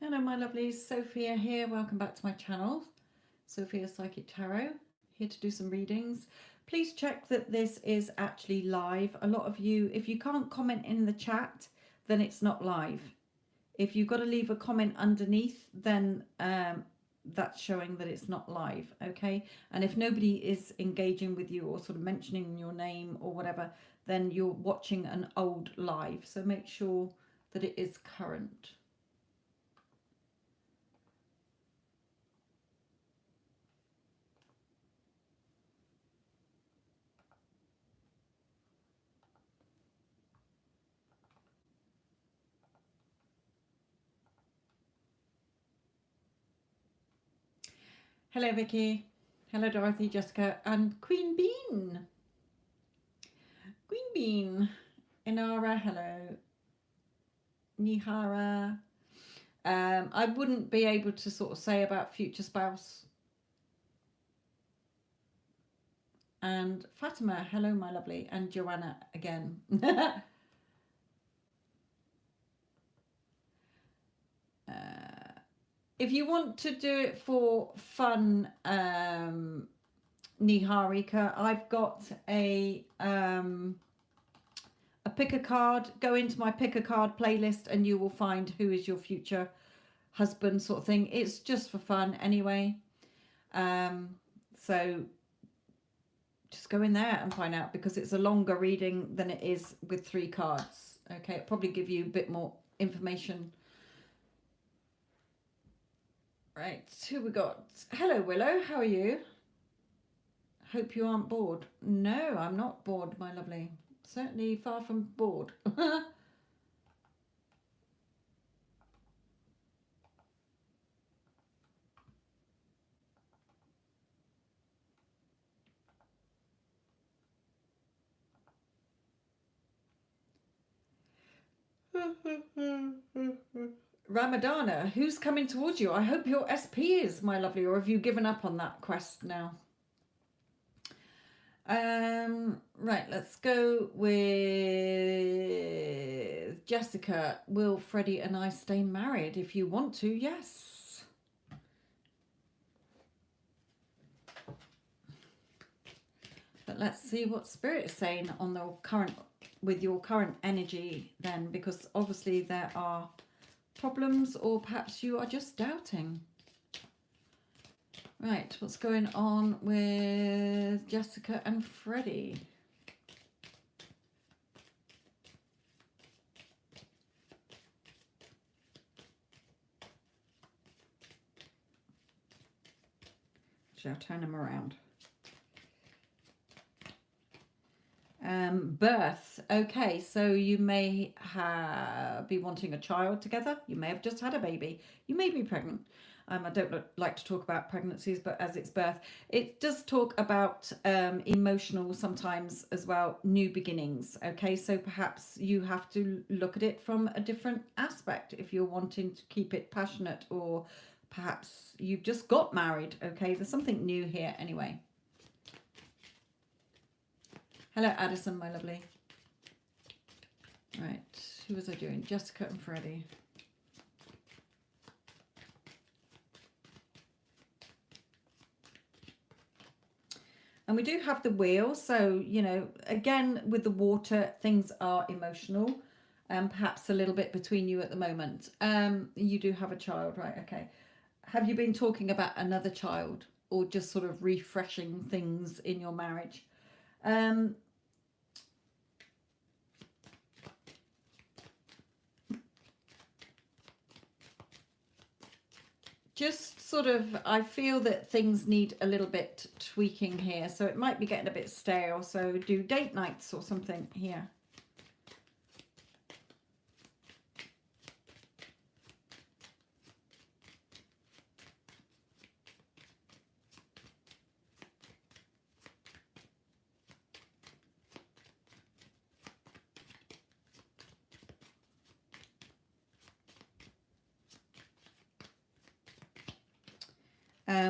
Hello, my lovelies. Sophia here. Welcome back to my channel. Sophia Psychic Tarot. Here to do some readings. Please check that this is actually live. A lot of you, if you can't comment in the chat, then it's not live. If you've got to leave a comment underneath, then that's showing that it's not live, okay? And if nobody is engaging with you or sort of mentioning your name or whatever, then you're watching an old live. So make sure that it is current. Hello, Vicky. Hello, Dorothy, Jessica, and Queen Bean. Queen Bean. Inara, hello. Nihara. I wouldn't be able to sort of say about future spouse. And Fatima, hello, my lovely. And Joanna again. If you want to do it for fun, Niharika, I've got a pick a card. Go into my pick a card playlist and you will find who is your future husband sort of thing. It's just for fun anyway. So just go in there and find out, because it's a longer reading than it is with 3 cards. Okay, it'll probably give you a bit more information. Right, who we got? Hello, Willow. How are you? Hope you aren't bored. No, I'm not bored, my lovely. Certainly far from bored. Ramadana, who's coming towards you? I hope your SP is, my lovely, or have you given up on that quest now? Right, let's go with Jessica. Will Freddie and I stay married? If you want to, yes. But let's see what Spirit is saying on the current, with your current energy then, because obviously there are problems, or perhaps you are just doubting. Right, what's going on with Jessica and Freddie? Shall I turn them around? Birth. Okay, so you may be wanting a child together. You may have just had a baby. You may be pregnant. I don't like to talk about pregnancies, but as it's birth, it does talk about emotional sometimes as well, new beginnings. Okay, so perhaps you have to look at it from a different aspect if you're wanting to keep it passionate, or perhaps you've just got married. Okay, there's something new here anyway. Hello, Addison, my lovely. Right, who was I doing? Jessica and Freddie. And we do have the wheel, so, you know, again, with the water, things are emotional, and perhaps a little bit between you at the moment. You do have a child, right? Okay. Have you been talking about another child, or just sort of refreshing things in your marriage? Just sort of, I feel that things need a little bit tweaking here, so it might be getting a bit stale, so do date nights or something here.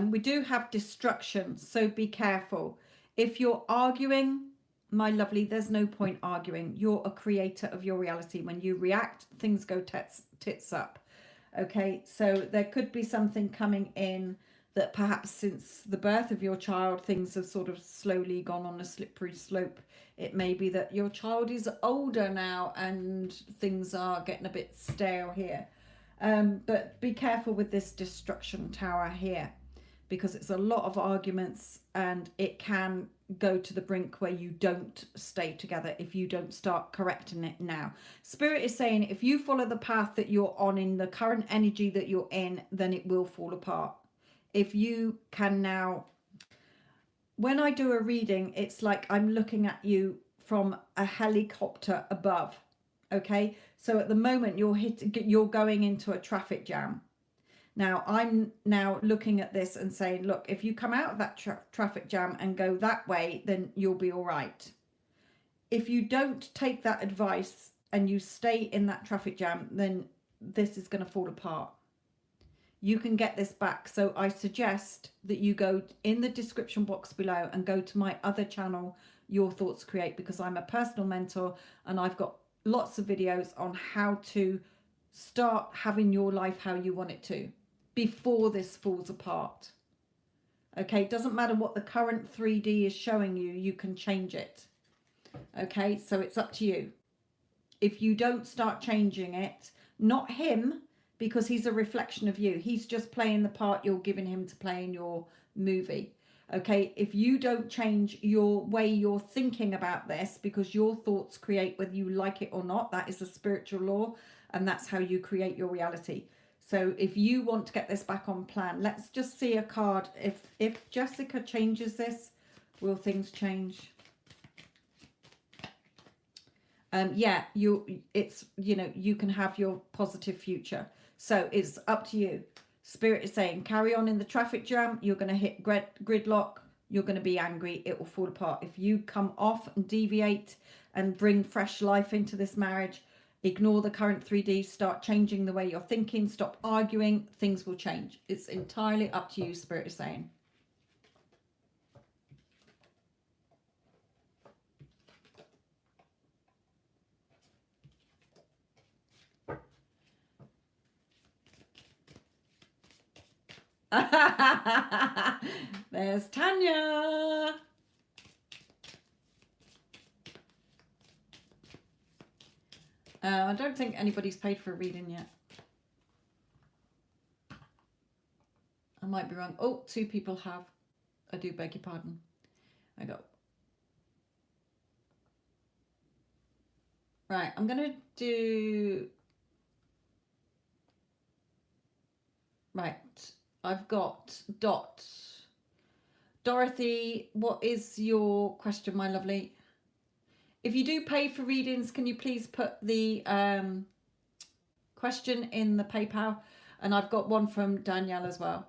We do have destruction, so be careful. If you're arguing, my lovely, there's no point arguing. You're a creator of your reality. When you react, things go tits up. Okay, so there could be something coming in that perhaps since the birth of your child, things have sort of slowly gone on a slippery slope. It may be that your child is older now and things are getting a bit stale here. But be careful with this destruction tower here, because it's a lot of arguments and it can go to the brink where you don't stay together if you don't start correcting it now. Spirit is saying if you follow the path that you're on in the current energy that you're in, then it will fall apart. If you can now, when I do a reading, it's like I'm looking at you from a helicopter above. Okay, so at the moment you're going into a traffic jam. Now I'm now looking at this and saying, look, if you come out of that traffic jam and go that way, then you'll be all right. If you don't take that advice and you stay in that traffic jam, then this is going to fall apart. You can get this back. So I suggest that you go in the description box below and go to my other channel, Your Thoughts Create, because I'm a personal mentor and I've got lots of videos on how to start having your life how you want it to before this falls apart. Okay, it doesn't matter what the current 3D is showing you, you can change it. Okay, so it's up to you. If you don't start changing it, not him, because he's a reflection of you. He's just playing the part you're giving him to play in your movie. Okay, if you don't change your way you're thinking about this, because your thoughts create whether you like it or not, that is a spiritual law, and that's how you create your reality. So if you want to get this back on plan, let's just see a card. If Jessica changes this, will things change? Yeah, it's, you know, you can have your positive future. So it's up to you. Spirit is saying, carry on in the traffic jam. You're going to hit gridlock. You're going to be angry. It will fall apart. If you come off and deviate and bring fresh life into this marriage, ignore the current 3D, start changing the way you're thinking, stop arguing, things will change. It's entirely up to you, Spirit is saying. There's Tanya. I don't think anybody's paid for a reading yet. I might be wrong. Oh, 2 people have. I do beg your pardon. I go. Right, I'm going to do... Right, I've got Dot. Dorothy, what is your question, my lovely? If you do pay for readings, can you please put the question in the PayPal? And I've got one from Danielle as well.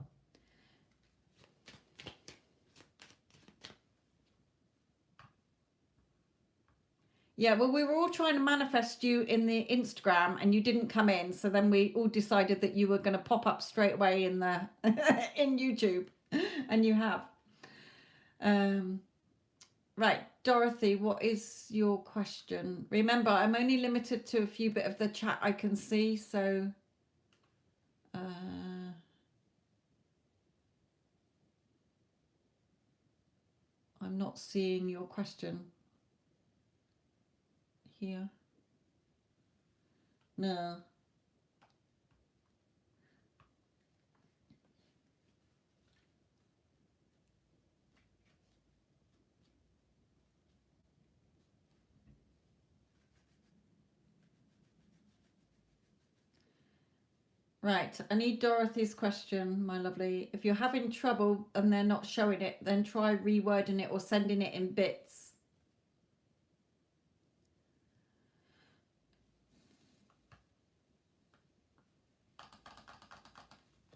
Yeah, well, we were all trying to manifest you in the Instagram and you didn't come in. So then we all decided that you were going to pop up straight away in the in YouTube, and you have. Right, Dorothy, what is your question? Remember, I'm only limited to a few bit of the chat I can see, so I'm not seeing your question here. No. Right, I need Dorothy's question, my lovely. If you're having trouble and they're not showing it, then try rewording it or sending it in bits.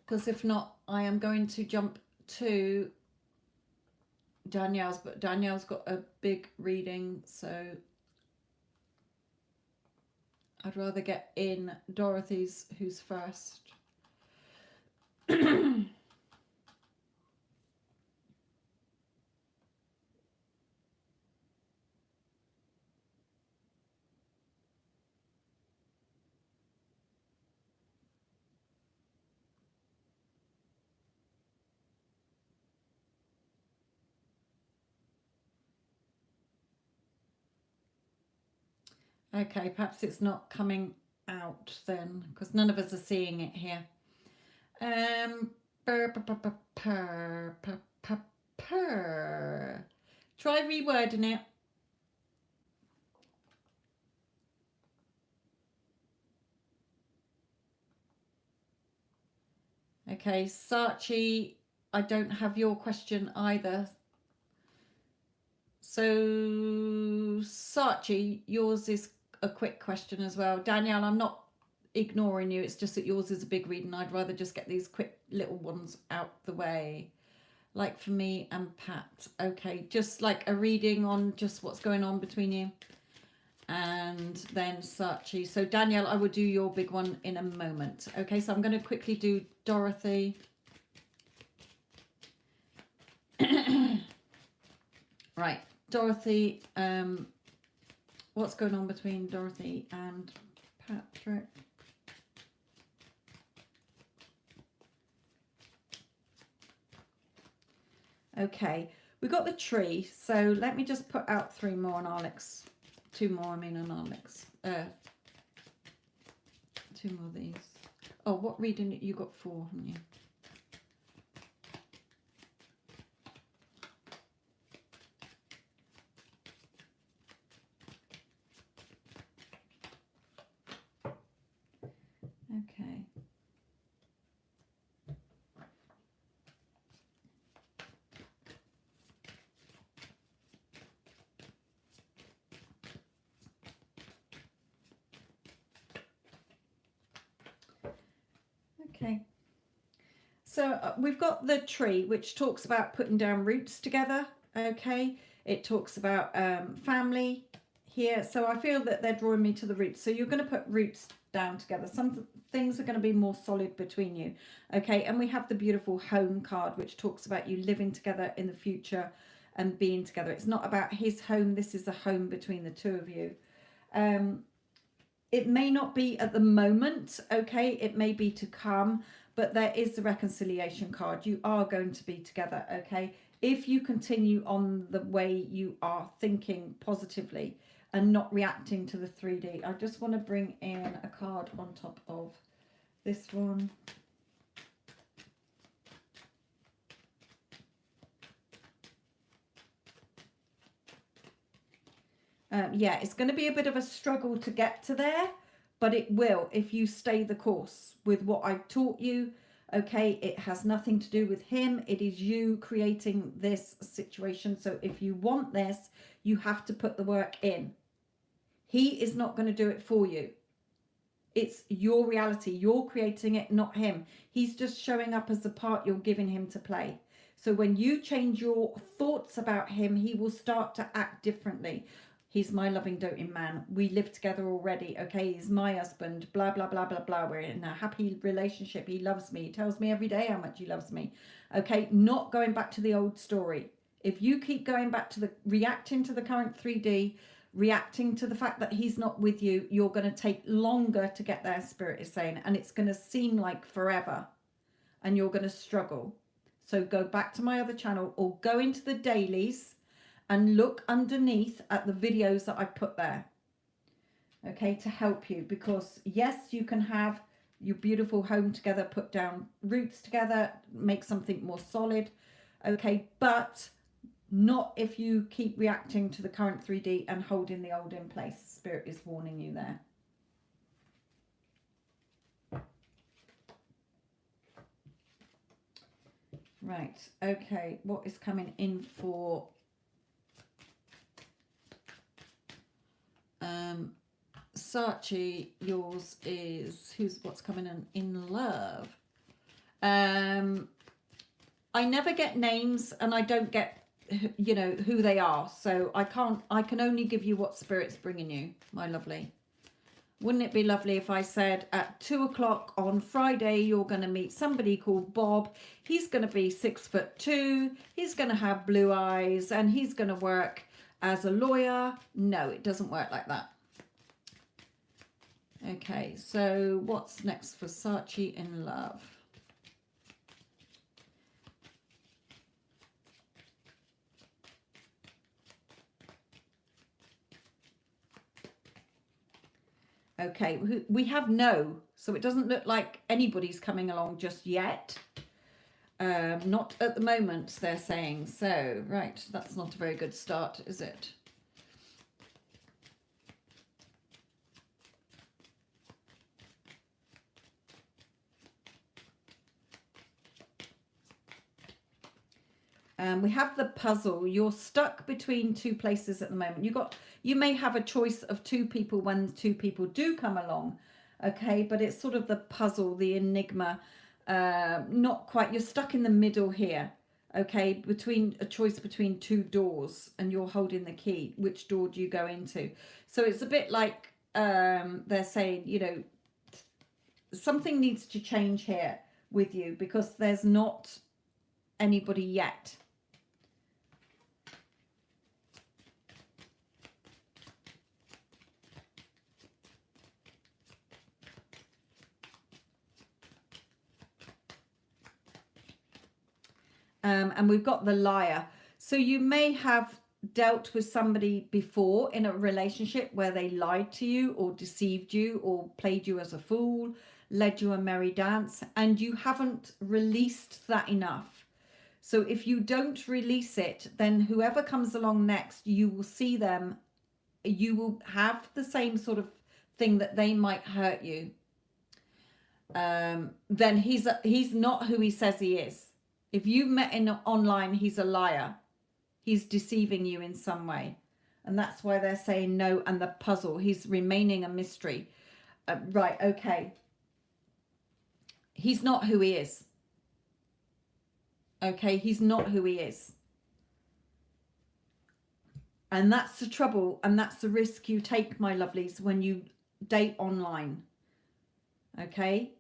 Because if not, I am going to jump to Danielle's, but Danielle's got a big reading, so I'd rather get in Dorothy's, who's first. Okay, perhaps it's not coming out then, because none of us are seeing it here. Purr, purr, purr, purr, purr, purr, purr. Try rewording it. Okay, Sachi, I don't have your question either. So, Sachi, yours is a quick question as well. Danielle, I'm not ignoring you. It's just that yours is a big read and I'd rather just get these quick little ones out the way. Like for me and Pat. Okay, just like a reading on just what's going on between you. And then Sachi. So Danielle, I will do your big one in a moment. Okay, so I'm going to quickly do Dorothy. Right, Dorothy, what's going on between Dorothy and Patrick? Okay, we got the tree, so let me just put out 3 more and I'll two more, I mean, and I'll 2 more of these. Oh, what reading? You got 4, haven't you? Okay. Okay. So we've got the tree, which talks about putting down roots together. Okay. It talks about family here. So I feel that they're drawing me to the roots. So you're going to put roots down together. Some things are going to be more solid between you. Okay. And we have the beautiful home card, which talks about you living together in the future and being together. It's not about his home. This is a home between the two of you. It may not be at the moment. Okay. It may be to come. But there is the reconciliation card. You are going to be together, okay? If you continue on the way you are thinking positively and not reacting to the 3D. I just want to bring in a card on top of this one. Yeah, it's going to be a bit of a struggle to get to there. But it will if you stay the course with what I've taught you. Okay, it has nothing to do with him. It is you creating this situation. So if you want this, you have to put the work in. He is not going to do it for you. It's your reality. You're creating it, not him. He's just showing up as the part you're giving him to play. So when you change your thoughts about him, he will start to act differently. He's my loving, doting man. We live together already. Okay, he's my husband. Blah, blah, blah, blah, blah. We're in a happy relationship. He loves me. He tells me every day how much he loves me. Okay, not going back to the old story. If you keep going back to the reacting to the current 3D, reacting to the fact that he's not with you, you're going to take longer to get there, Spirit is saying. And it's going to seem like forever. And you're going to struggle. So go back to my other channel or go into the dailies and look underneath at the videos that I put there, okay, to help you. Because yes, you can have your beautiful home together, put down roots together, make something more solid, okay, but not if you keep reacting to the current 3D and holding the old in place. Spirit is warning you there. Right, okay, what is coming in for Sachi? Yours is what's coming in love. I never get names and I don't get, you know, who they are. So I can only give you what Spirit's bringing you, my lovely. Wouldn't it be lovely if I said at 2 o'clock on Friday, you're going to meet somebody called Bob. He's going to be 6'2". He's going to have blue eyes and he's going to work as a lawyer. No, it doesn't work like that. Okay, so what's next for Sachi in love? Okay, we have no, so it doesn't look like anybody's coming along just yet. Not at the moment, they're saying. So, right, that's not a very good start, is it? We have the puzzle. You're stuck between two places at the moment. You may have a choice of two people when two people do come along, okay? But it's sort of the puzzle, the enigma. Not quite. You're stuck in the middle here, okay? Between a choice between two doors, and you're holding the key. Which door do you go into? So it's a bit like they're saying, you know, something needs to change here with you because there's not anybody yet. And we've got the liar. So you may have dealt with somebody before in a relationship where they lied to you or deceived you or played you as a fool, led you a merry dance, and you haven't released that enough. So if you don't release it, then whoever comes along next, you will see them, you will have the same sort of thing that they might hurt you. Then he's not who he says he is. If you met in online, he's a liar. He's deceiving you in some way. And that's why they're saying no, and the puzzle. He's remaining a mystery. Right, okay. He's not who he is. Okay, he's not who he is. And that's the trouble, and that's the risk you take, my lovelies, when you date online. Okay?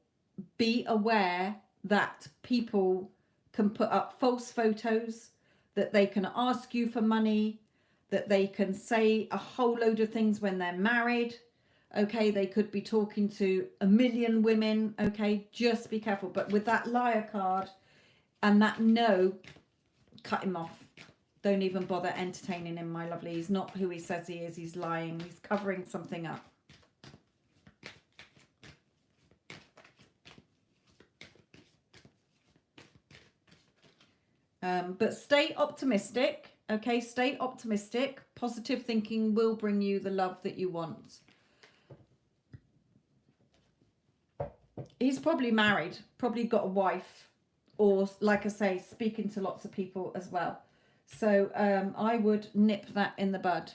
Be aware that people can put up false photos, that they can ask you for money, that they can say a whole load of things when they're married. Okay, they could be talking to a million women. Okay, just be careful. But with that liar card and that no, cut him off. Don't even bother entertaining him, my lovely. He's not who he says he is. He's lying. He's covering something up. But stay optimistic, okay? Stay optimistic. Positive thinking will bring you the love that you want. He's probably married, probably got a wife, or like I say, speaking to lots of people as well. So I would nip that in the bud.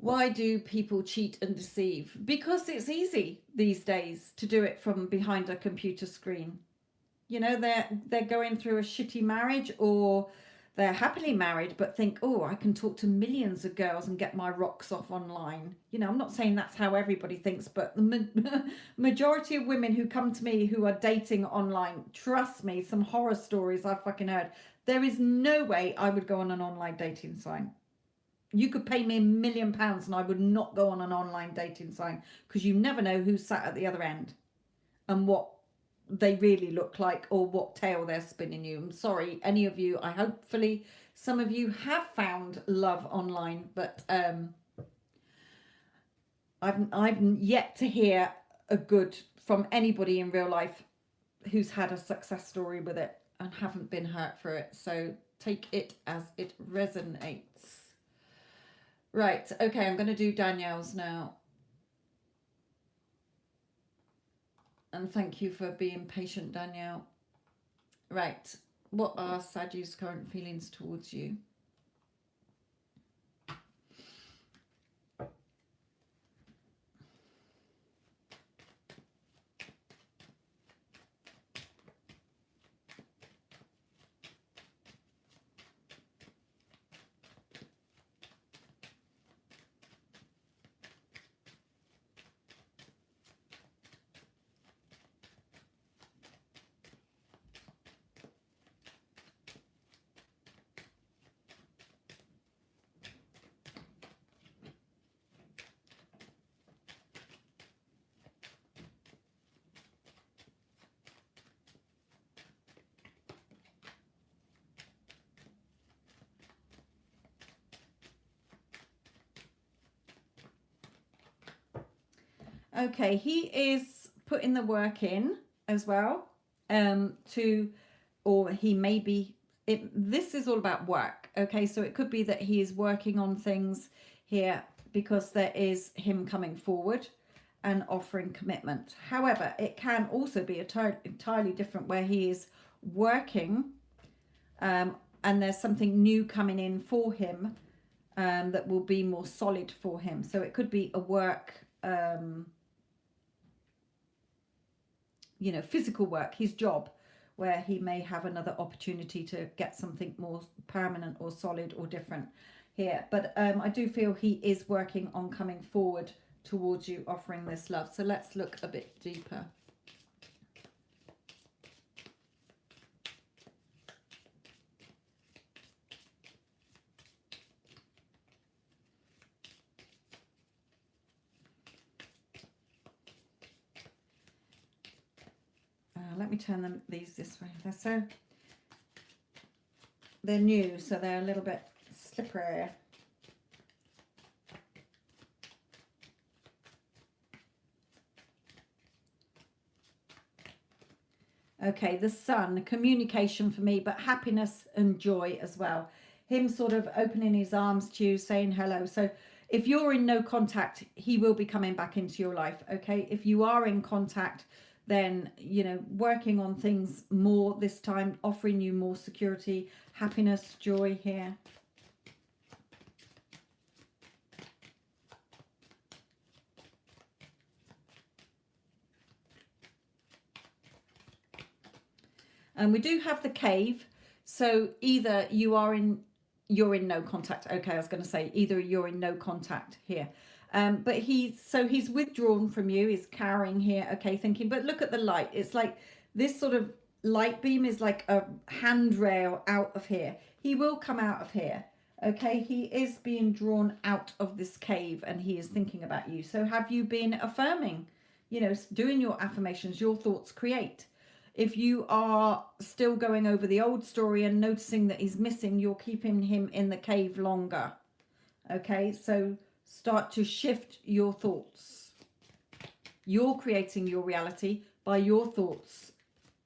Why do people cheat and deceive? Because it's easy these days to do it from behind a computer screen. You know, they're going through a shitty marriage, or they're happily married but think, oh, I can talk to millions of girls and get my rocks off online. You know, I'm not saying that's how everybody thinks, but the majority of women who come to me who are dating online, trust me, some horror stories I've fucking heard. There is no way I would go on an online dating site. You could pay me £1 million and I would not go on an online dating site, because you never know who's sat at the other end and what they really look like or what tale they're spinning you. I'm sorry, any of you, hopefully some of you have found love online, but I've yet to hear a good from anybody in real life who's had a success story with it and haven't been hurt for it. So take it as it resonates. Right, okay, I'm going to do Danielle's now. And thank you for being patient, Danielle. Right, what are Sachi's current feelings towards you? Okay, he is putting the work in as well. Or he may be. This is all about work. Okay, so it could be that he is working on things here because there is him coming forward and offering commitment. However, it can also be entirely different where he is working, and there's something new coming in for him, that will be more solid for him. So it could be a work, physical work, his job, where he may have another opportunity to get something more permanent or solid or different here. But I do feel he is working on coming forward towards you, offering this love. So let's look a bit deeper. Let me turn these this way. They're new, so they're a little bit slippery. Okay, the sun, communication for me, but happiness and joy as well. Him sort of opening his arms to you, saying hello. So if you're in no contact, he will be coming back into your life. Okay, if you are in contact, then, working on things more this time, offering you more security, happiness, joy here. And we do have the cave. So either you're in no contact. Okay, I was going to say either you're in no contact here. But he's withdrawn from you, he's cowering here, okay, thinking, but look at the light. It's like this sort of light beam is like a handrail out of here. He will come out of here, okay? He is being drawn out of this cave and he is thinking about you. So have you been affirming, doing your affirmations, your thoughts create? If you are still going over the old story and noticing that he's missing, you're keeping him in the cave longer, okay? So start to shift your thoughts. You're creating your reality by your thoughts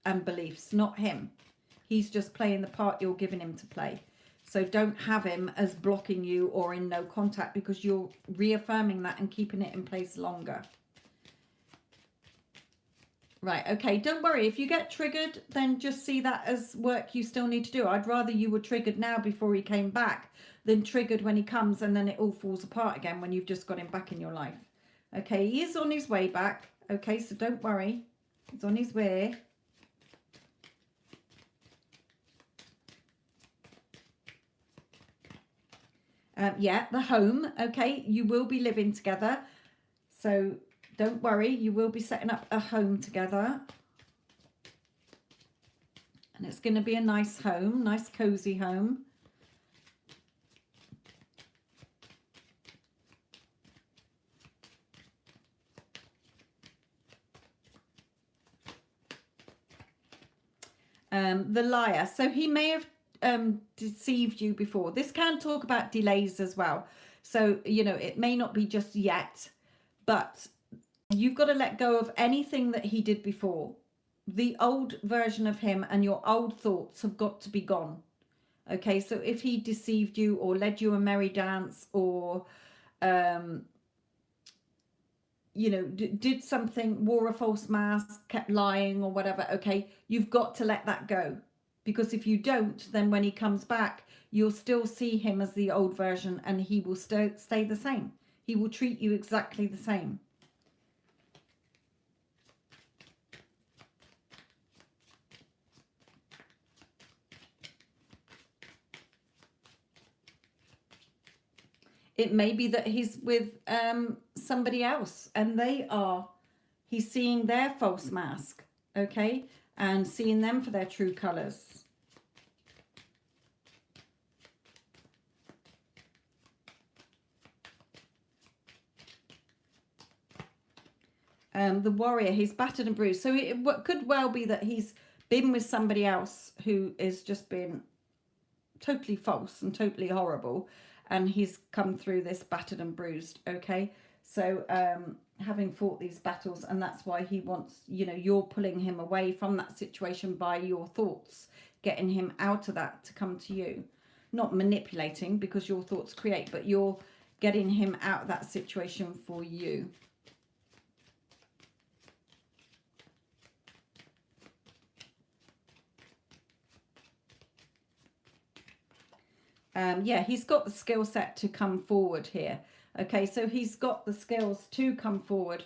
and beliefs, not him. He's just playing the part you're giving him to play. So don't have him as blocking you or in no contact, because you're reaffirming that and keeping it in place longer. Right, okay, don't worry. If you get triggered, then just see that as work you still need to do. I'd rather you were triggered now before he came back than triggered when he comes and then it all falls apart again when you've just got him back in your life. Okay, he is on his way back. Okay, so don't worry. He's on his way. Yeah, the home. Okay, you will be living together. So don't worry, you will be setting up a home together. And it's going to be a nice home, nice cozy home. The liar. So he may have deceived you before. This can talk about delays as well. So, it may not be just yet, but you've got to let go of anything that he did before. The old version of him and your old thoughts have got to be gone. Okay, so if he deceived you or led you a merry dance or, did something, wore a false mask, kept lying or whatever, okay, you've got to let that go. Because if you don't, then when he comes back, you'll still see him as the old version and he will stay the same. He will treat you exactly the same. It may be that he's with somebody else and he's seeing their false mask, okay? And seeing them for their true colours. The warrior, he's battered and bruised. So it could well be that he's been with somebody else who is just been totally false and totally horrible. And he's come through this battered and bruised, okay? So having fought these battles, and that's why he wants, you know, you're pulling him away from that situation by your thoughts, getting him out of that to come to you. Not manipulating, because your thoughts create, but you're getting him out of that situation for you. Yeah, he's got the skill set to come forward here. Okay, so he's got the skills to come forward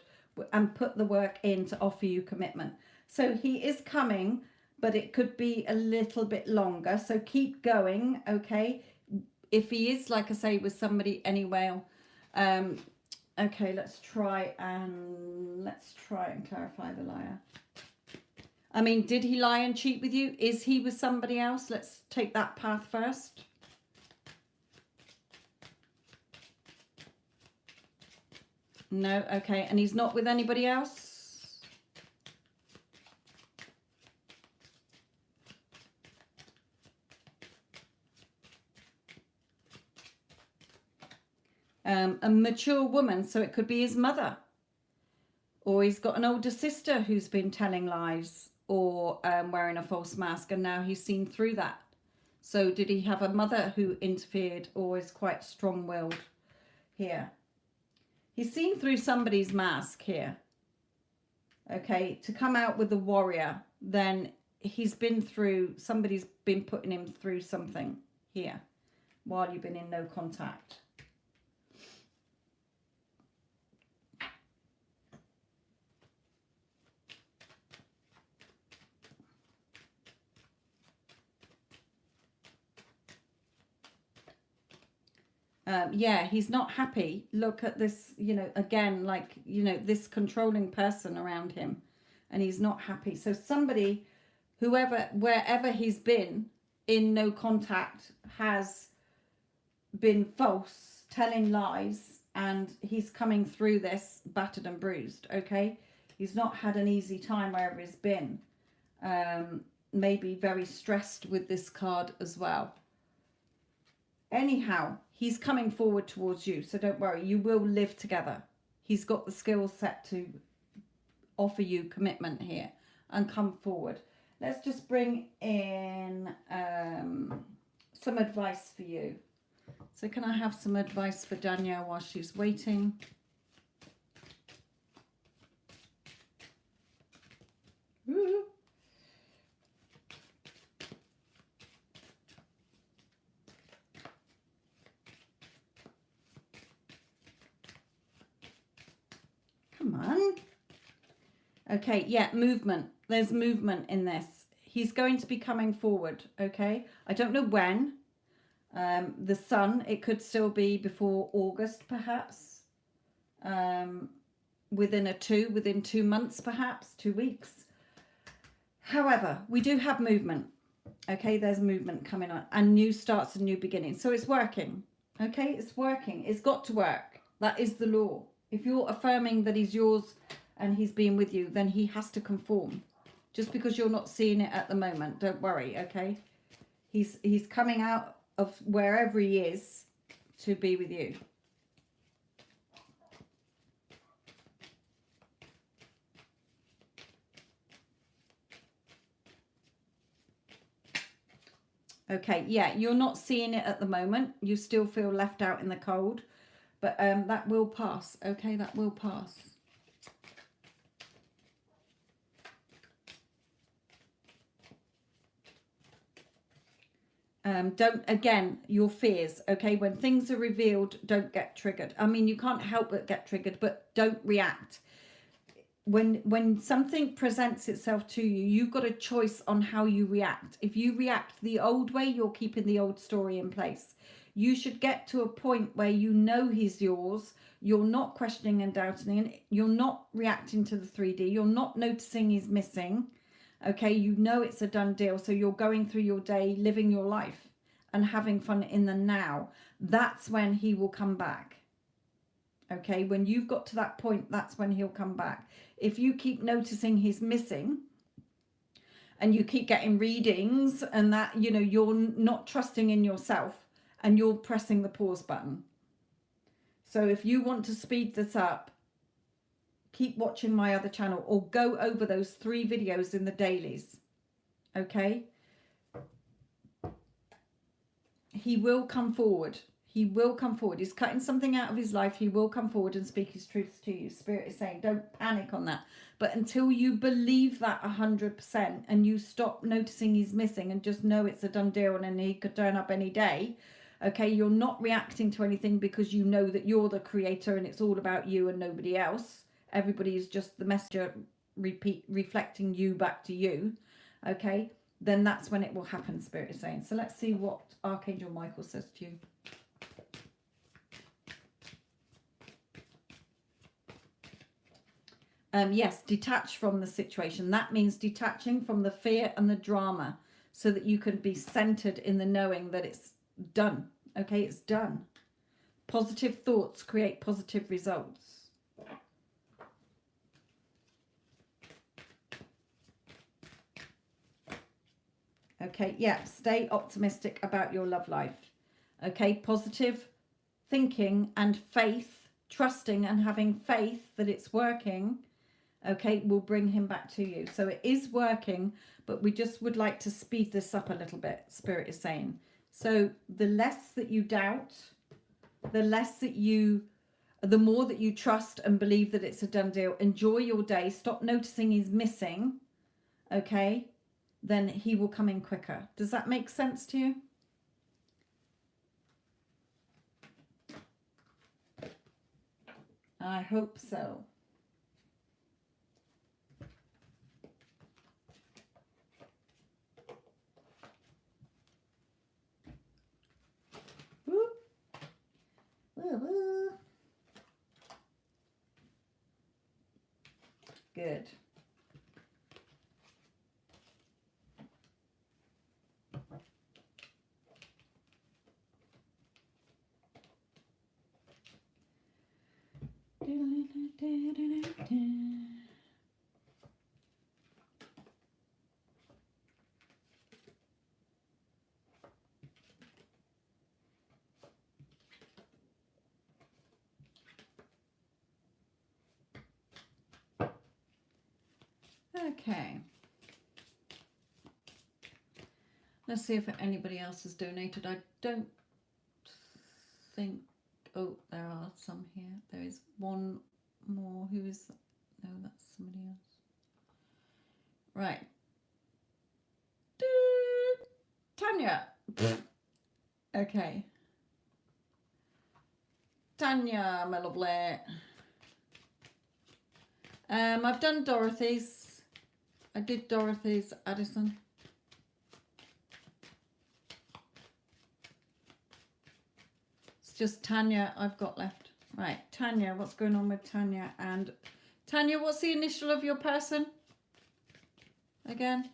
and put the work in to offer you commitment. So he is coming, but it could be a little bit longer. So keep going, okay? If he is, like I say, with somebody anyway, okay, let's try and clarify the liar. I mean, did he lie and cheat with you? Is he with somebody else? Let's take that path first. No, okay, and he's not with anybody else? A mature woman, so it could be his mother. Or he's got an older sister who's been telling lies or wearing a false mask, and now he's seen through that. So did he have a mother who interfered, or is quite strong-willed here? He's seen through somebody's mask here. Okay, to come out with the warrior, then he's been through, somebody's been putting him through something here while you've been in no contact. Yeah, he's not happy. Look at this, you know, again, like, you know, this controlling person around him, and he's not happy. So somebody, whoever, wherever he's been in no contact, has been false, telling lies, and he's coming through this battered and bruised, okay? He's not had an easy time wherever he's been. Maybe very stressed with this card as well. Anyhow, he's coming forward towards you, so don't worry, you will live together. He's got the skill set to offer you commitment here and come forward. Let's just bring in some advice for you. So can I have some advice for Danielle while she's waiting? Ooh. Come on. Okay, yeah, movement. There's movement in this. He's going to be coming forward, okay? I don't know when. The sun, it could still be before August, perhaps. Within 2 months, perhaps, 2 weeks. However, we do have movement. Okay, there's movement coming on. And new starts and new beginnings. So it's working. Okay, it's working. It's got to work. That is the law. If you're affirming that he's yours and he's been with you, then he has to conform. Just because you're not seeing it at the moment, don't worry, okay? He's coming out of wherever he is to be with you. Okay, yeah, you're not seeing it at the moment. You still feel left out in the cold. But that will pass, okay? That will pass. Don't, again, your fears, okay? When things are revealed, don't get triggered. I mean, you can't help but get triggered, but don't react. When something presents itself to you, you've got a choice on how you react. If you react the old way, you're keeping the old story in place. You should get to a point where you know he's yours. You're not questioning and doubting, and you're not reacting to the 3D. You're not noticing he's missing. Okay, you know it's a done deal. So you're going through your day, living your life and having fun in the now. That's when he will come back. Okay, when you've got to that point, that's when he'll come back. If you keep noticing he's missing and you keep getting readings and that, you know, you're not trusting in yourself and you're pressing the pause button. So if you want to speed this up, keep watching my other channel or go over those 3 videos in the dailies. Okay? He will come forward. He will come forward. He's cutting something out of his life. He will come forward and speak his truths to you. Spirit is saying, don't panic on that. But until you believe that 100% and you stop noticing he's missing and just know it's a done deal and he could turn up any day, okay, you're not reacting to anything because you know that you're the creator and it's all about you and nobody else. Everybody is just the messenger reflecting you back to you, okay? Then that's when it will happen, Spirit is saying. So let's see what Archangel Michael says to you. Yes, detach from the situation. That means detaching from the fear and the drama so that you can be centered in the knowing that it's done. Okay, it's done. Positive thoughts create positive results. Okay, yeah, stay optimistic about your love life. Okay, positive thinking and faith, trusting and having faith that it's working, okay, will bring him back to you. So it is working, but we just would like to speed this up a little bit, Spirit is saying. So the less that you doubt, the more that you trust and believe that it's a done deal, enjoy your day, stop noticing he's missing, okay, then he will come in quicker. Does that make sense to you? I hope so. Woo. Woo, woo. Good. Okay. Let's see if anybody else has donated. I don't think... Oh, there are some here. There is one more. Who is... No, that's somebody else. Right. Tanya. Okay. Tanya, my lovely. I've done Dorothy's. I did Dorothy's, Addison. It's just Tanya I've got left. Right, Tanya, what's going on with Tanya? And Tanya, what's the initial of your person? Again?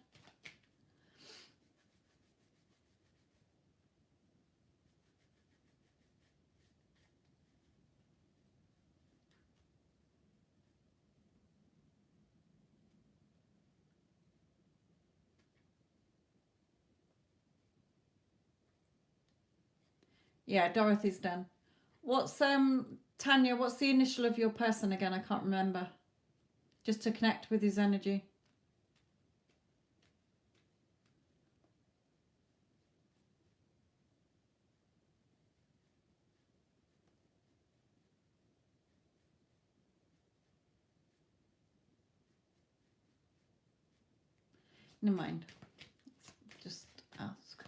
Yeah, Dorothy's done. What's Tanya, what's the initial of your person again? I can't remember. Just to connect with his energy. Never mind. Let's just ask.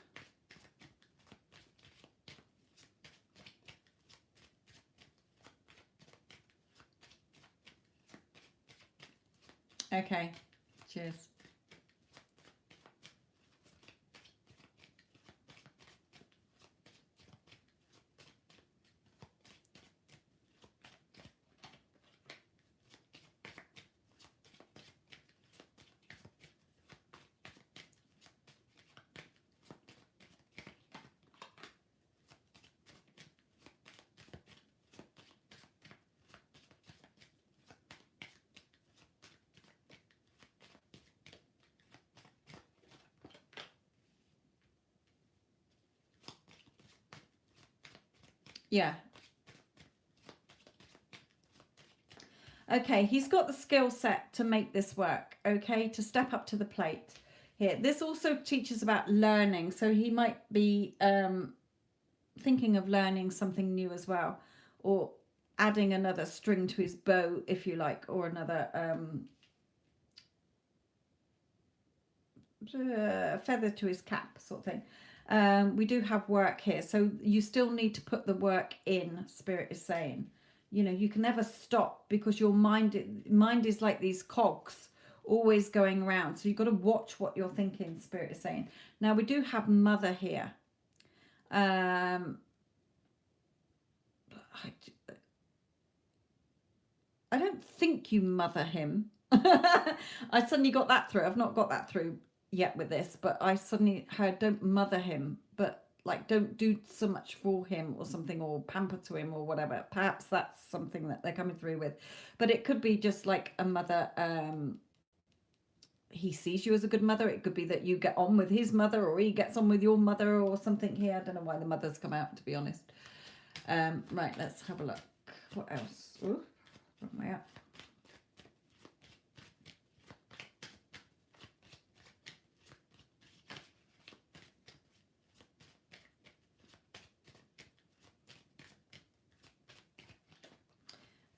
Okay. Cheers. Yeah. Okay, he's got the skill set to make this work, okay, to step up to the plate here. This also teaches about learning, so he might be thinking of learning something new as well, or adding another string to his bow, if you like, or another feather to his cap, sort of thing. We do have work here, so you still need to put the work in, Spirit is saying. You know, you can never stop, because your mind is like these cogs always going around, so you've got to watch what you're thinking, Spirit is saying. Now we do have Mother here. I don't think you mother him. I suddenly got that through. I've not got that through yet with this, but I suddenly heard don't mother him, but like don't do so much for him or something, or pamper to him or whatever. Perhaps that's something that they're coming through with, but it could be just like a mother. He sees you as a good mother. It could be that you get on with his mother, or he gets on with your mother, or something here. I don't know why the mothers come out, to be honest. Right, let's have a look. What else? Ooh, where am I at?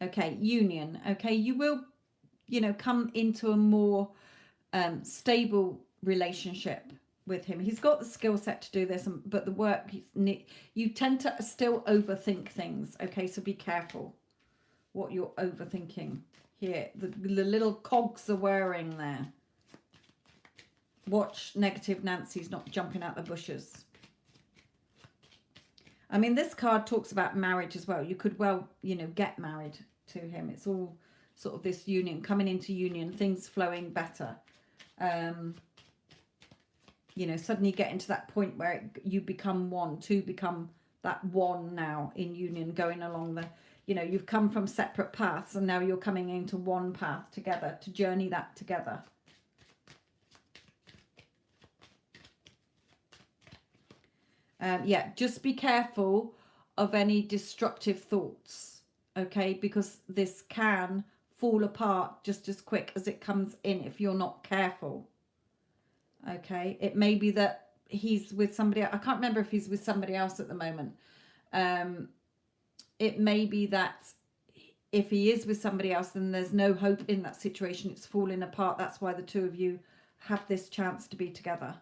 Okay, union. Okay, you will, you know, come into a more stable relationship with him. He's got the skill set to do this, but the work, you tend to still overthink things. Okay, so be careful what you're overthinking here. The little cogs are whirring there. Watch negative Nancy's not jumping out the bushes. I mean, this card talks about marriage as well. You could well, you know, get married to him. It's all sort of this union, coming into union, things flowing better. You know, suddenly getting to that point where you become one, two become that one now in union, going along the, you know, you've come from separate paths and now you're coming into one path together to journey that together. Yeah, just be careful of any destructive thoughts, okay? Because this can fall apart just as quick as it comes in if you're not careful, okay? It may be that he's with somebody. I can't remember if he's with somebody else at the moment. It may be that if he is with somebody else, then there's no hope in that situation. It's falling apart. That's why the two of you have this chance to be together.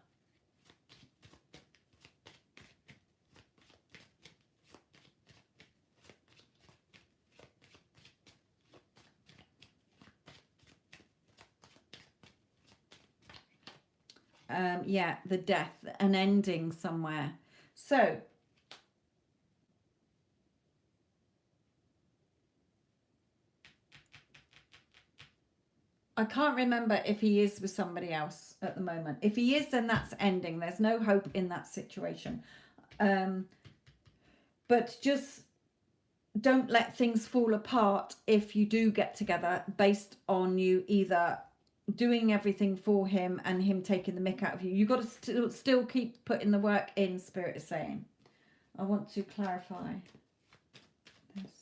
Yeah, the death, an ending somewhere. So I can't remember if he is with somebody else at the moment. If he is, then that's ending. There's no hope in that situation. But just don't let things fall apart if you do get together based on you either doing everything for him and him taking the mick out of you. You've got to still keep putting the work in, Spirit is saying. I want to clarify this.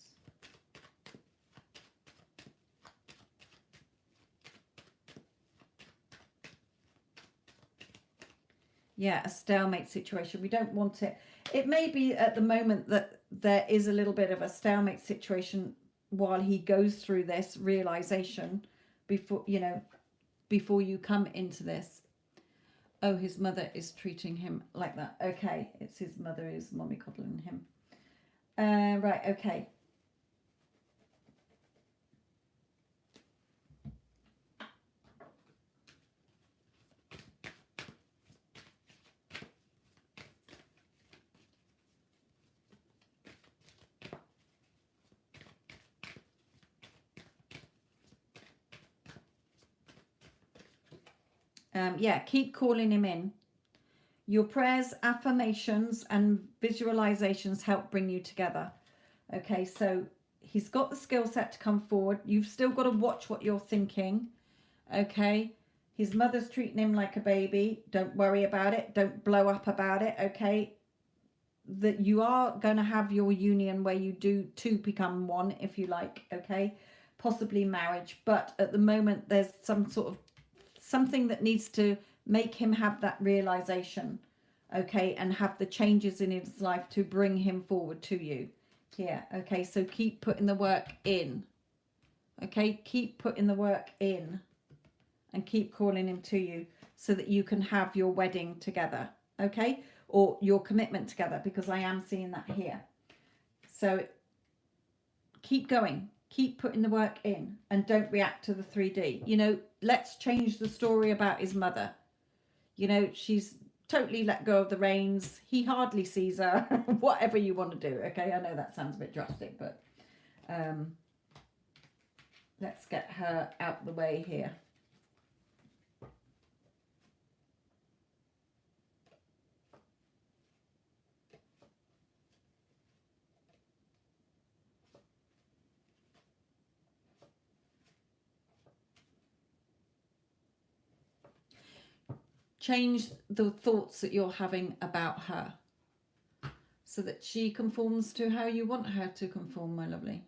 Yeah, a stalemate situation. We don't want it. It may be at the moment that there is a little bit of a stalemate situation while he goes through this realization before, you know, before you come into this. Oh, his mother is treating him like that. Okay, it's his mother is mommy coddling him. Right, okay. Yeah, keep calling him in. Your prayers, affirmations, and visualizations help bring you together. Okay, so he's got the skill set to come forward. You've still got to watch what you're thinking. Okay, his mother's treating him like a baby. Don't worry about it. Don't blow up about it. Okay, that you are going to have your union where you do two become one, if you like. Okay, possibly marriage, but at the moment there's some sort of something that needs to make him have that realization, okay, and have the changes in his life to bring him forward to you here, okay? So keep putting the work in, okay? Keep putting the work in and keep calling him to you so that you can have your wedding together, okay? Or your commitment together, because I am seeing that here. So keep going, keep putting the work in, and don't react to the 3D. You know, let's change the story about his mother. You know, she's totally let go of the reins. He hardly sees her. Whatever you want to do, okay? I know that sounds a bit drastic, but let's get her out the way here. Change the thoughts that you're having about her so that she conforms to how you want her to conform, my lovely.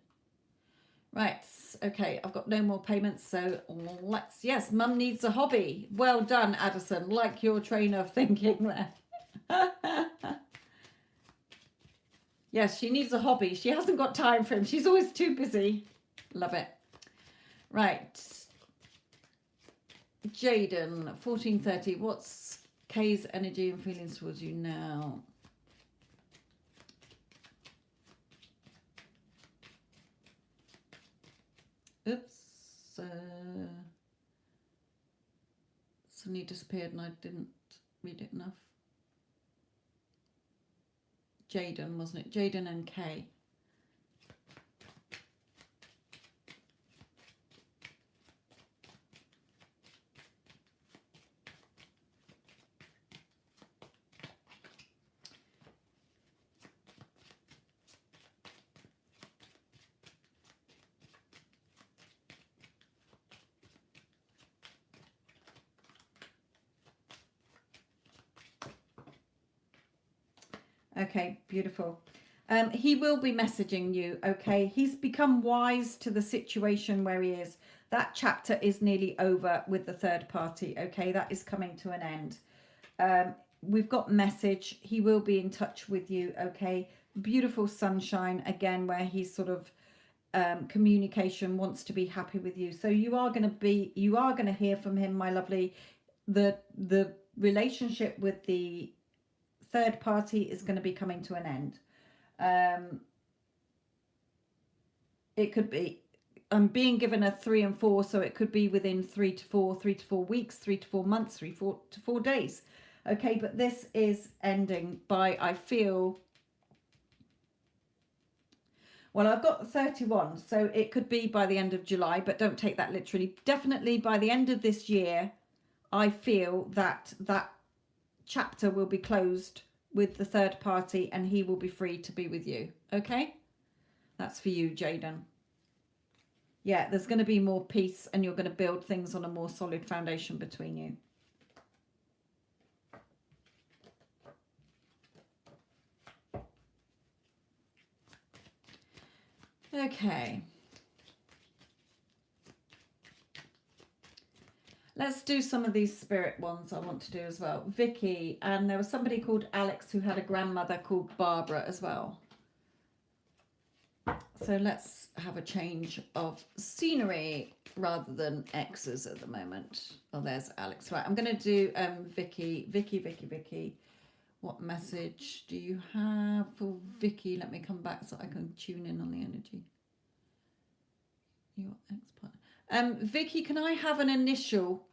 Right, okay, I've got no more payments, so let's, yes, mum needs a hobby. Well done, Addison, like your train of thinking there. Yes, she needs a hobby. She hasn't got time for him. She's always too busy. Love it. Right. Jaden, 1430. What's Kay's energy and feelings towards you now? Oops. Suddenly disappeared and I didn't read it enough. Jaden, wasn't it? Jaden and Kay. Okay, beautiful. He will be messaging you, okay? He's become wise to the situation where he is. That chapter is nearly over with the third party, okay? That is coming to an end. We've got message. He will be in touch with you, okay? Beautiful sunshine, again, where he's sort of communication, wants to be happy with you. So you are going to hear from him, my lovely. The relationship with the third party is going to be coming to an end. It could be, I'm being given a 3 and 4, so it could be within 3 to 4 weeks, 3 to 4 months, 3 to 4 days. Okay, but this is ending by, I feel, well, I've got 31, so it could be by the end of July, but don't take that literally. Definitely by the end of this year, I feel that that chapter will be closed with the third party and he will be free to be with you. Okay? That's for you, Jaden. Yeah, there's going to be more peace and you're going to build things on a more solid foundation between you. Okay. Let's do some of these spirit ones I want to do as well. Vicky, and there was somebody called Alex who had a grandmother called Barbara as well. So let's have a change of scenery rather than X's at the moment. Oh, there's Alex. Right, I'm going to do Vicky. Vicky. What message do you have for Vicky? Let me come back so I can tune in on the energy. Your ex-partner. Vicky, can I have an initial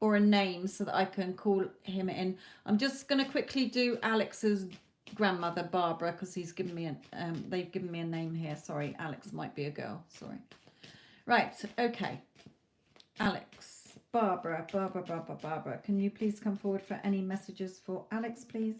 or a name so that I can call him in? I'm just going to quickly do Alex's grandmother, Barbara, because he's given me they've given me a name here. Sorry, Alex might be a girl. Sorry. Right. Okay. Alex, Barbara. Can you please come forward for any messages for Alex, please?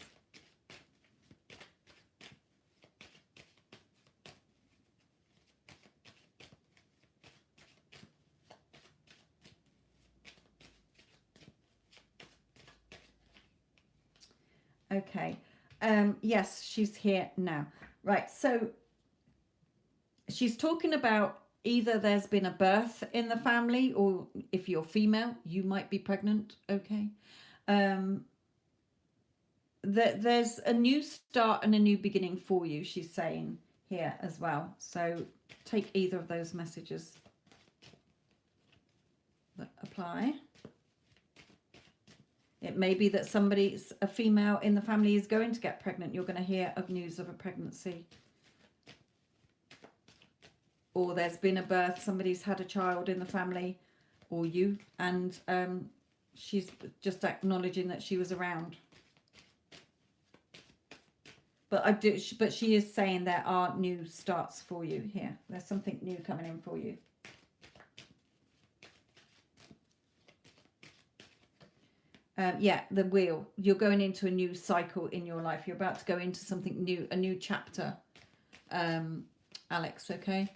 Okay. Yes, she's here now. Right. So she's talking about either there's been a birth in the family, or if you're female, you might be pregnant. Okay. There's a new start and a new beginning for you, she's saying here as well. So take either of those messages that apply. It may be that a female in the family is going to get pregnant. You're going to hear of news of a pregnancy. Or there's been a birth, somebody's had a child in the family, or you, and she's just acknowledging that she was around. But she is saying there are new starts for you here. There's something new coming in for you. Yeah, the wheel. You're going into a new cycle in your life. You're about to go into something new, a new chapter. Alex, okay?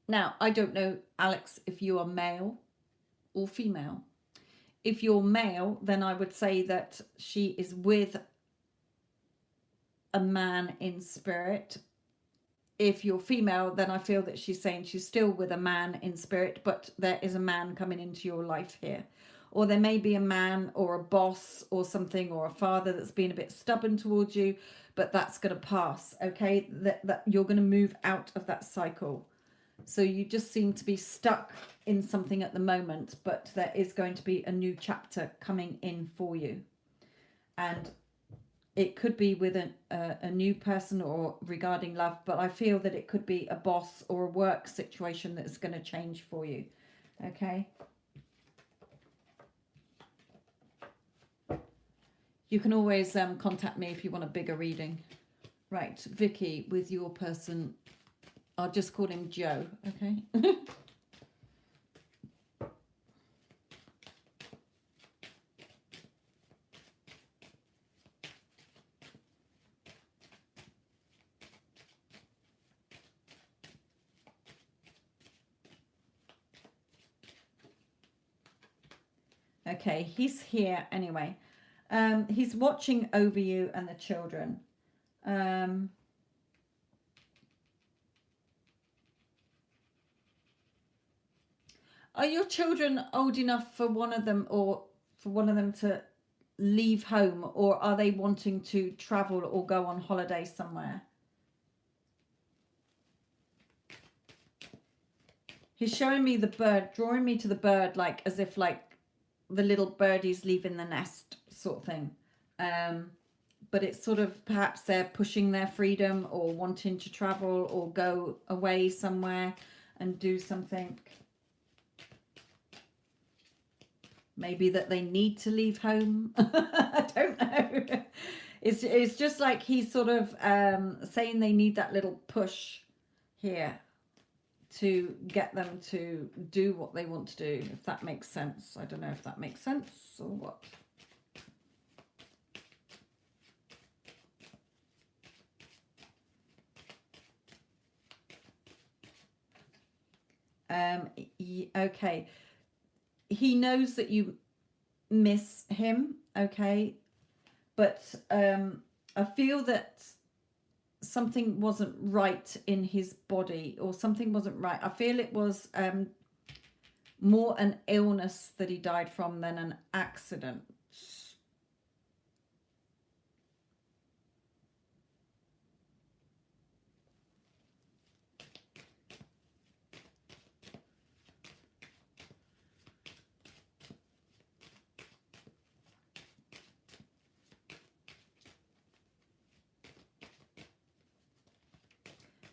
Now, I don't know, Alex, if you are male or female. If you're male, then I would say that she is with a man in spirit. If you're female, then I feel that she's saying she's still with a man in spirit, but there is a man coming into your life here. Or there may be a man or a boss or something, or a father that's been a bit stubborn towards you, but that's going to pass, okay? That you're going to move out of that cycle. So you just seem to be stuck in something at the moment, but there is going to be a new chapter coming in for you. And it could be with a new person or regarding love, but I feel that it could be a boss or a work situation that's going to change for you. Okay. You can always contact me if you want a bigger reading. Right, Vicky, with your person, I'll just call him Joe, okay? Okay, he's here anyway. He's watching over you and the children. Are your children old enough for one of them, or for one of them to leave home, or are they wanting to travel or go on holiday somewhere? He's showing me the bird, drawing me to the bird, like as if like the little birdie's leaving the nest sort of thing. But it's sort of perhaps they're pushing their freedom or wanting to travel or go away somewhere and do something. Maybe that they need to leave home. I don't know. It's just like he's sort of saying they need that little push here to get them to do what they want to do, if that makes sense. I don't know if that makes sense or what. Okay. He knows that you miss him, okay? But I feel that something wasn't right in his body, or something wasn't right. I feel it was more an illness that he died from than an accident.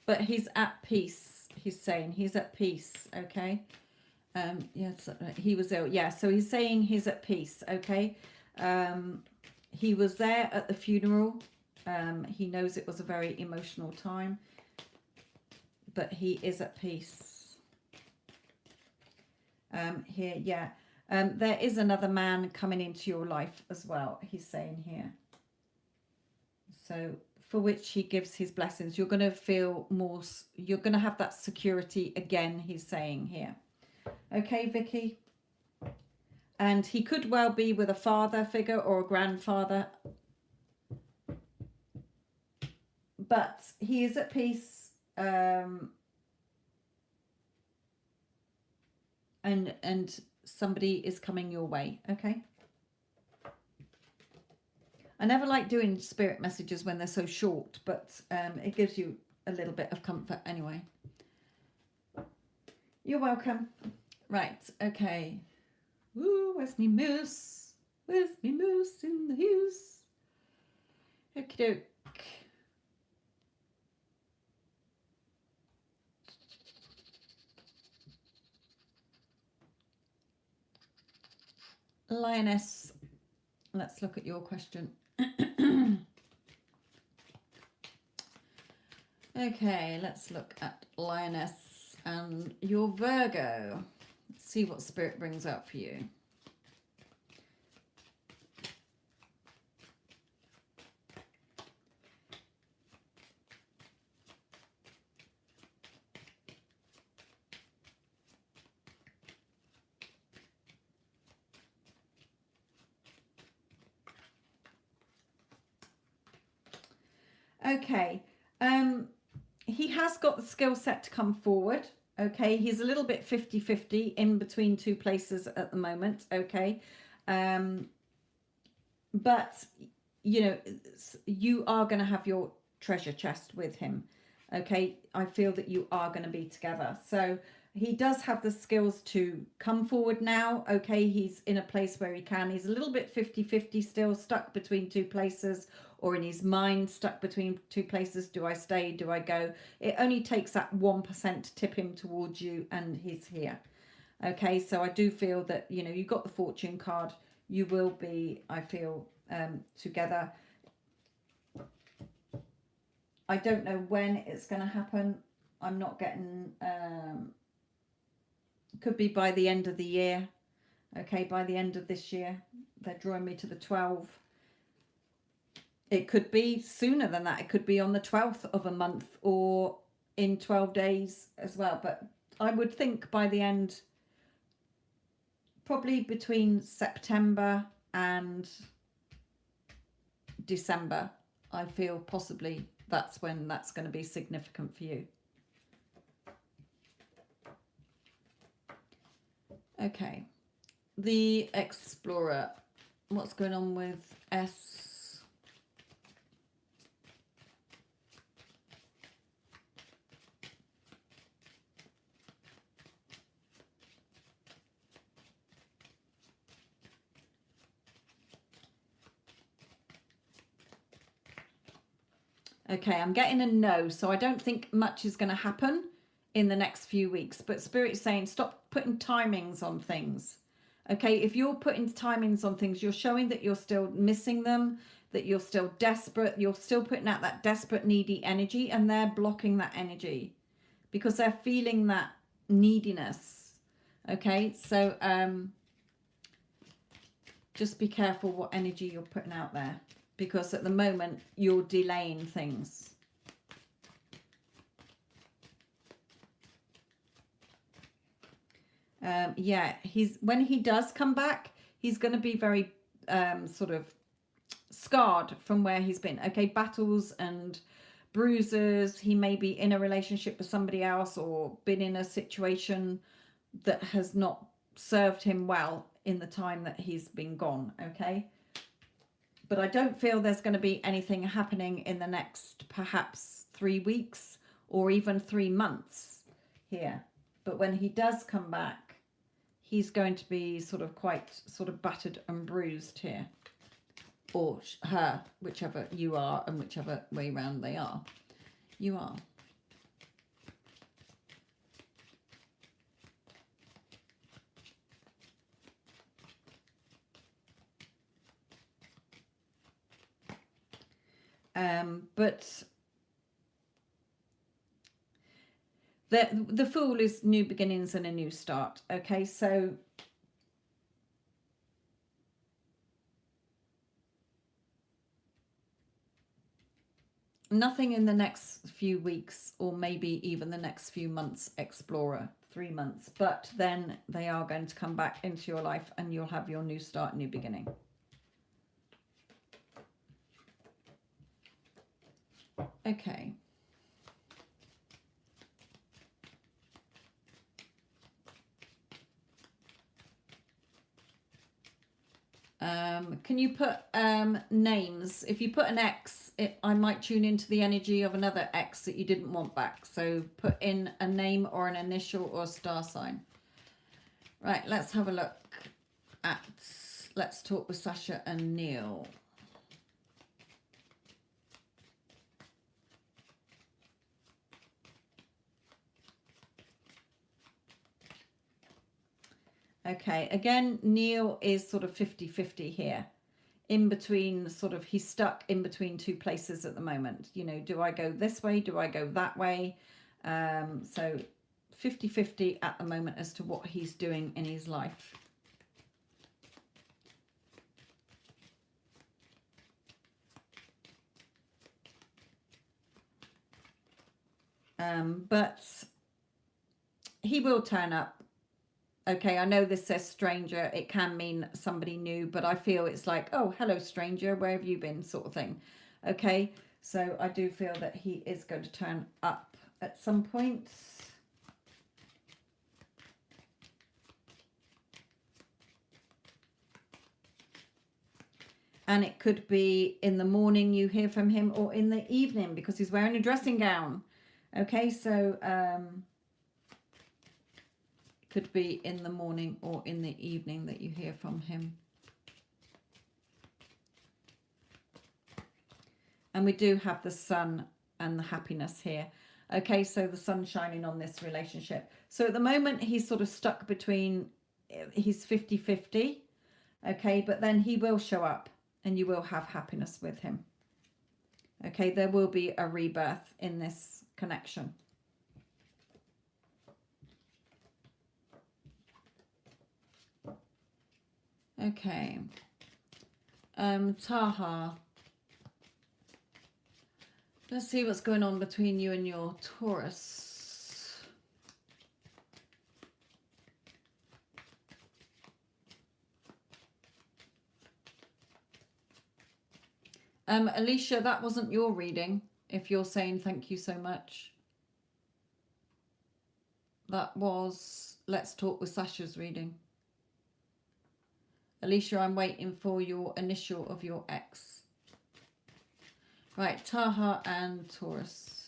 But he's at peace. He's saying he's at peace, okay? Yes, he was ill. Yeah, so he's saying he's at peace, okay? He was there at the funeral. He knows it was a very emotional time, but he is at peace. Here, yeah. There is another man coming into your life as well, he's saying here. So for which he gives his blessings. You're going to feel more, you're going to have that security again, he's saying here. Okay, Vicky? And he could well be with a father figure or a grandfather. But he is at peace. And somebody is coming your way, okay? I never like doing spirit messages when they're so short, but it gives you a little bit of comfort anyway. You're welcome. Right, okay. Ooh, where's me moose? Where's me moose in the house? Okie doke. Lioness, let's look at your question. Okay, let's look at Lioness and your Virgo. Let's see what Spirit brings up for you. Okay, he has got the skill set to come forward. Okay, he's a little bit 50-50 in between two places at the moment. Okay, but you know, you are going to have your treasure chest with him. Okay, I feel that you are going to be together. So he does have the skills to come forward now. Okay, he's in a place where he can. He's a little bit 50-50 still, stuck between two places, or in his mind stuck between two places. Do I stay? Do I go? It only takes that 1% to tip him towards you, and he's here. Okay, so I do feel that, you know, you got the fortune card. You will be, I feel, together. I don't know when it's going to happen. I'm not getting, could be by the end of the year. Okay, by the end of this year. They're drawing me to the 12. It could be sooner than that. It could be on the 12th of a month or in 12 days as well. But I would think by the end, probably between September and December, I feel possibly that's when that's going to be significant for you. Okay, the Explorer. What's going on with S? Okay, I'm getting a no, so I don't think much is going to happen in the next few weeks. But Spirit is saying stop putting timings on things. Okay, if you're putting timings on things, you're showing that you're still missing them, that you're still desperate, you're still putting out that desperate, needy energy, and they're blocking that energy because they're feeling that neediness. Okay, so just be careful what energy you're putting out there, because at the moment you're delaying things. Yeah, when he does come back, he's going to be very sort of scarred from where he's been. Okay, battles and bruises. He may be in a relationship with somebody else or been in a situation that has not served him well in the time that he's been gone. Okay, but I don't feel there's going to be anything happening in the next perhaps 3 weeks or even 3 months here. But when he does come back, he's going to be sort of quite sort of battered and bruised here. Or her, whichever you are and whichever way round they are. You are. But the Fool is new beginnings and a new start. Okay, so nothing in the next few weeks or maybe even the next few months, Explorer 3 months, but then they are going to come back into your life and you'll have your new start, new beginning. Okay. Can you put names? If you put an X, I might tune into the energy of another X that you didn't want back. So put in a name or an initial or a star sign. Right, let's have a look at Let's Talk with Sasha and Neil. Okay, again, Neil is sort of 50-50 here. In between, sort of, he's stuck in between two places at the moment. You know, do I go this way? Do I go that way? So 50-50 at the moment as to what he's doing in his life. But he will turn up. Okay, I know this says stranger. It can mean somebody new, but I feel it's like, oh, hello, stranger. Where have you been, sort of thing. Okay, so I do feel that he is going to turn up at some point. And it could be in the morning you hear from him, or in the evening because he's wearing a dressing gown. Okay, so could be in the morning or in the evening that you hear from him. And we do have the sun and the happiness here. Okay, so the sun shining on this relationship. So at the moment, he's sort of stuck between, he's 50-50. Okay, but then he will show up and you will have happiness with him. Okay, there will be a rebirth in this connection. Okay. Taha. Let's see what's going on between you and your Taurus. Alicia, that wasn't your reading. If you're saying thank you so much. That was Let's Talk with Sasha's reading. Alicia, I'm waiting for your initial of your X. Right, Taha and Taurus.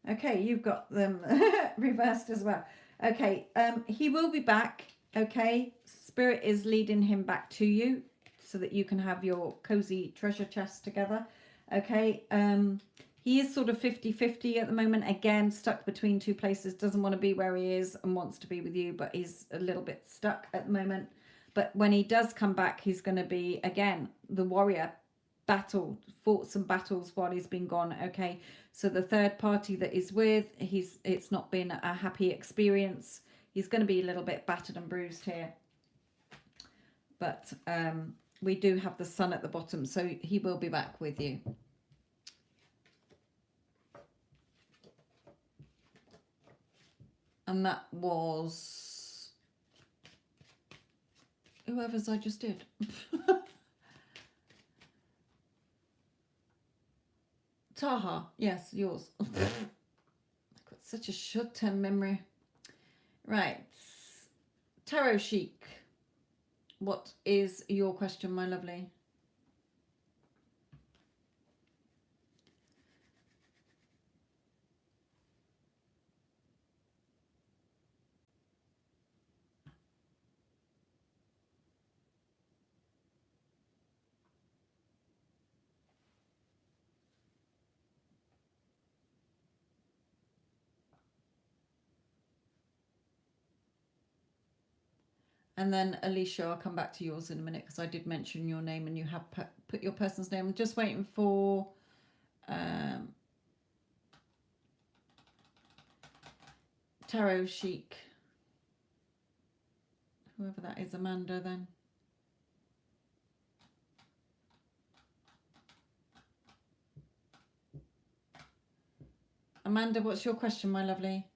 Okay, you've got them reversed as well. Okay, he will be back. Okay, Spirit is leading him back to you so that you can have your cozy treasure chest together. Okay, he is sort of 50-50 at the moment. Again, stuck between two places, doesn't want to be where he is and wants to be with you, but he's a little bit stuck at the moment. But when he does come back, he's going to be, again, the warrior. Fought some battles while he's been gone. Okay, so the third party that he's with, it's not been a happy experience. He's going to be a little bit battered and bruised here, but we do have the sun at the bottom, so he will be back with you. And that was whoever's I just did. Taha, yes, yours. I've got such a short-term memory. Right. Tarot Chic. What is your question, my lovely? And then Alicia, I'll come back to yours in a minute because I did mention your name and you have put your person's name. I'm just waiting for Tarot Chic, whoever that is, Amanda then. Amanda, what's your question, my lovely?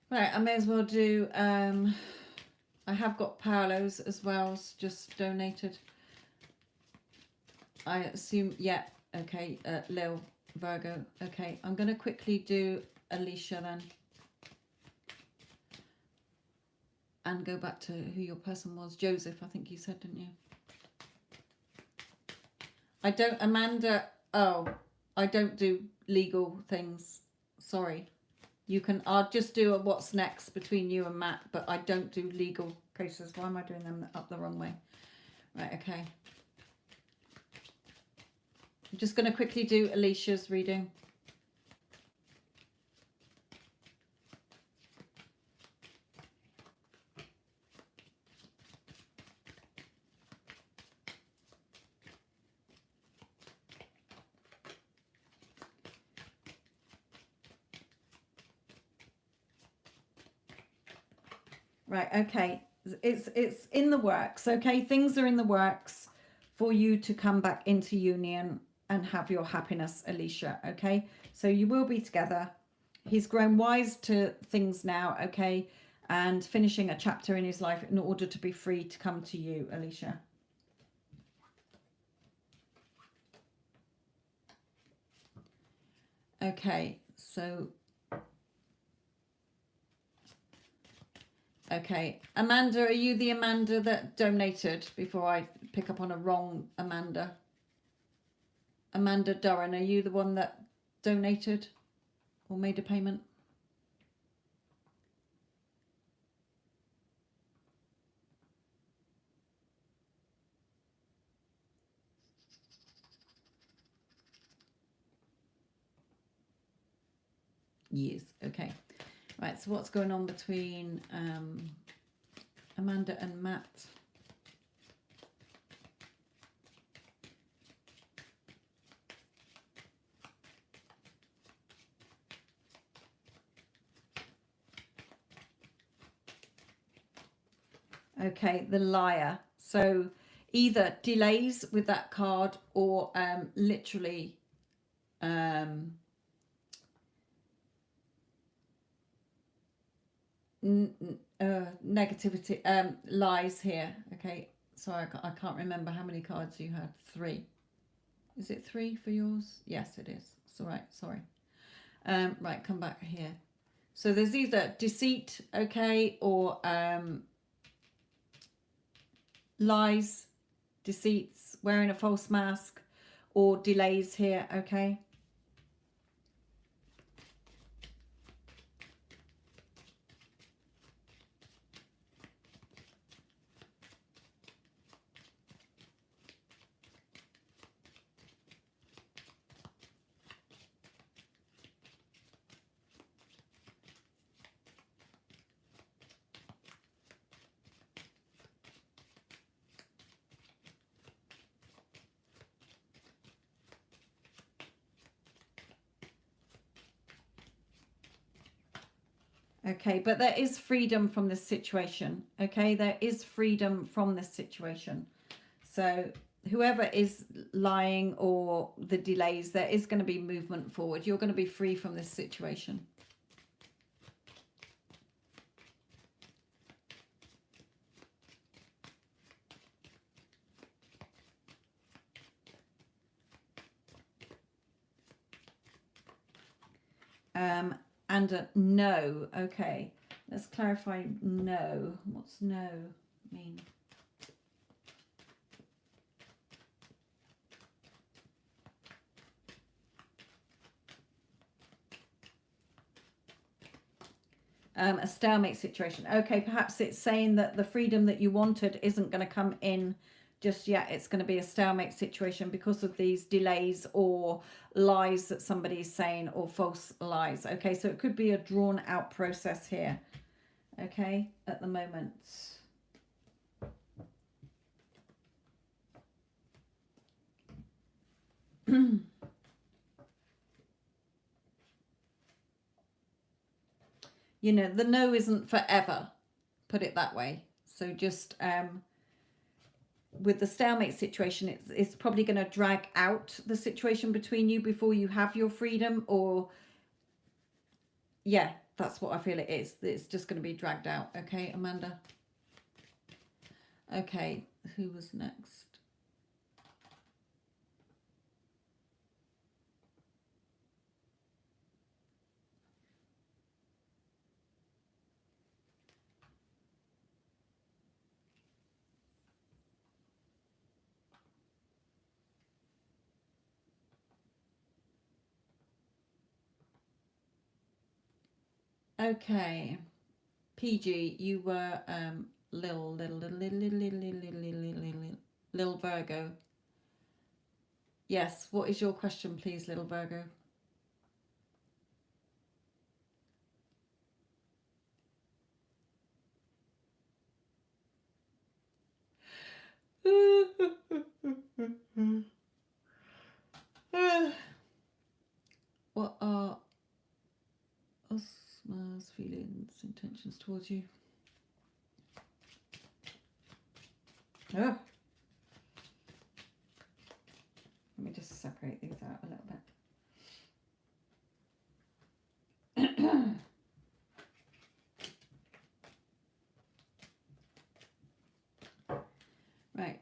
Right, I may as well do, I have got Paolo's as well, just donated. I assume, yeah, okay, Lil, Virgo. Okay, I'm going to quickly do Alicia then. And go back to who your person was. Joseph, I think you said, didn't you? I don't, Amanda, oh, I don't do legal things. Sorry. You can, I'll just do a what's next between you and Matt, but I don't do legal cases. Why am I doing them up the wrong way? Right, okay. I'm just going to quickly do Alicia's reading. Right, okay. It's in the works, okay? Things are in the works for you to come back into union and have your happiness, Alicia, okay? So you will be together. He's grown wise to things now, okay? And finishing a chapter in his life in order to be free to come to you, Alicia. Okay, so... Okay, Amanda, are you the Amanda that donated before I pick up on a wrong Amanda? Amanda Durran, are you the one that donated or made a payment? Yes, okay. Right, so what's going on between Amanda and Matt? Okay, the liar. So either delays with that card or literally negativity, lies here. Okay, sorry, I can't remember how many cards you had. 3. Is it 3 for yours? Yes, it is. It's all right, sorry. Right, come back here. So there's either deceit, okay, or lies, deceits, wearing a false mask, or delays here, okay? Okay, but there is freedom from this situation, okay? There is freedom from this situation. So whoever is lying or the delays, there is going to be movement forward. You're going to be free from this situation. And a no. Okay, let's clarify no. What's no mean? A stalemate situation. Okay, perhaps it's saying that the freedom that you wanted isn't going to come in just yet. It's going to be a stalemate situation because of these delays or lies that somebody's saying, or false lies. Okay, so it could be a drawn out process here. Okay, at the moment. You know, the no isn't forever, put it that way. So just with the stalemate situation, it's probably going to drag out the situation between you before you have your freedom, or yeah, that's what I feel it is. It's just going to be dragged out. Okay, Amanda. Okay, who was next? Okay, PG, you were little Virgo. Yes, what is your question, please, little Virgo? What are Osma's feelings, intentions towards you? Oh. Let me just separate these out a little bit. Right.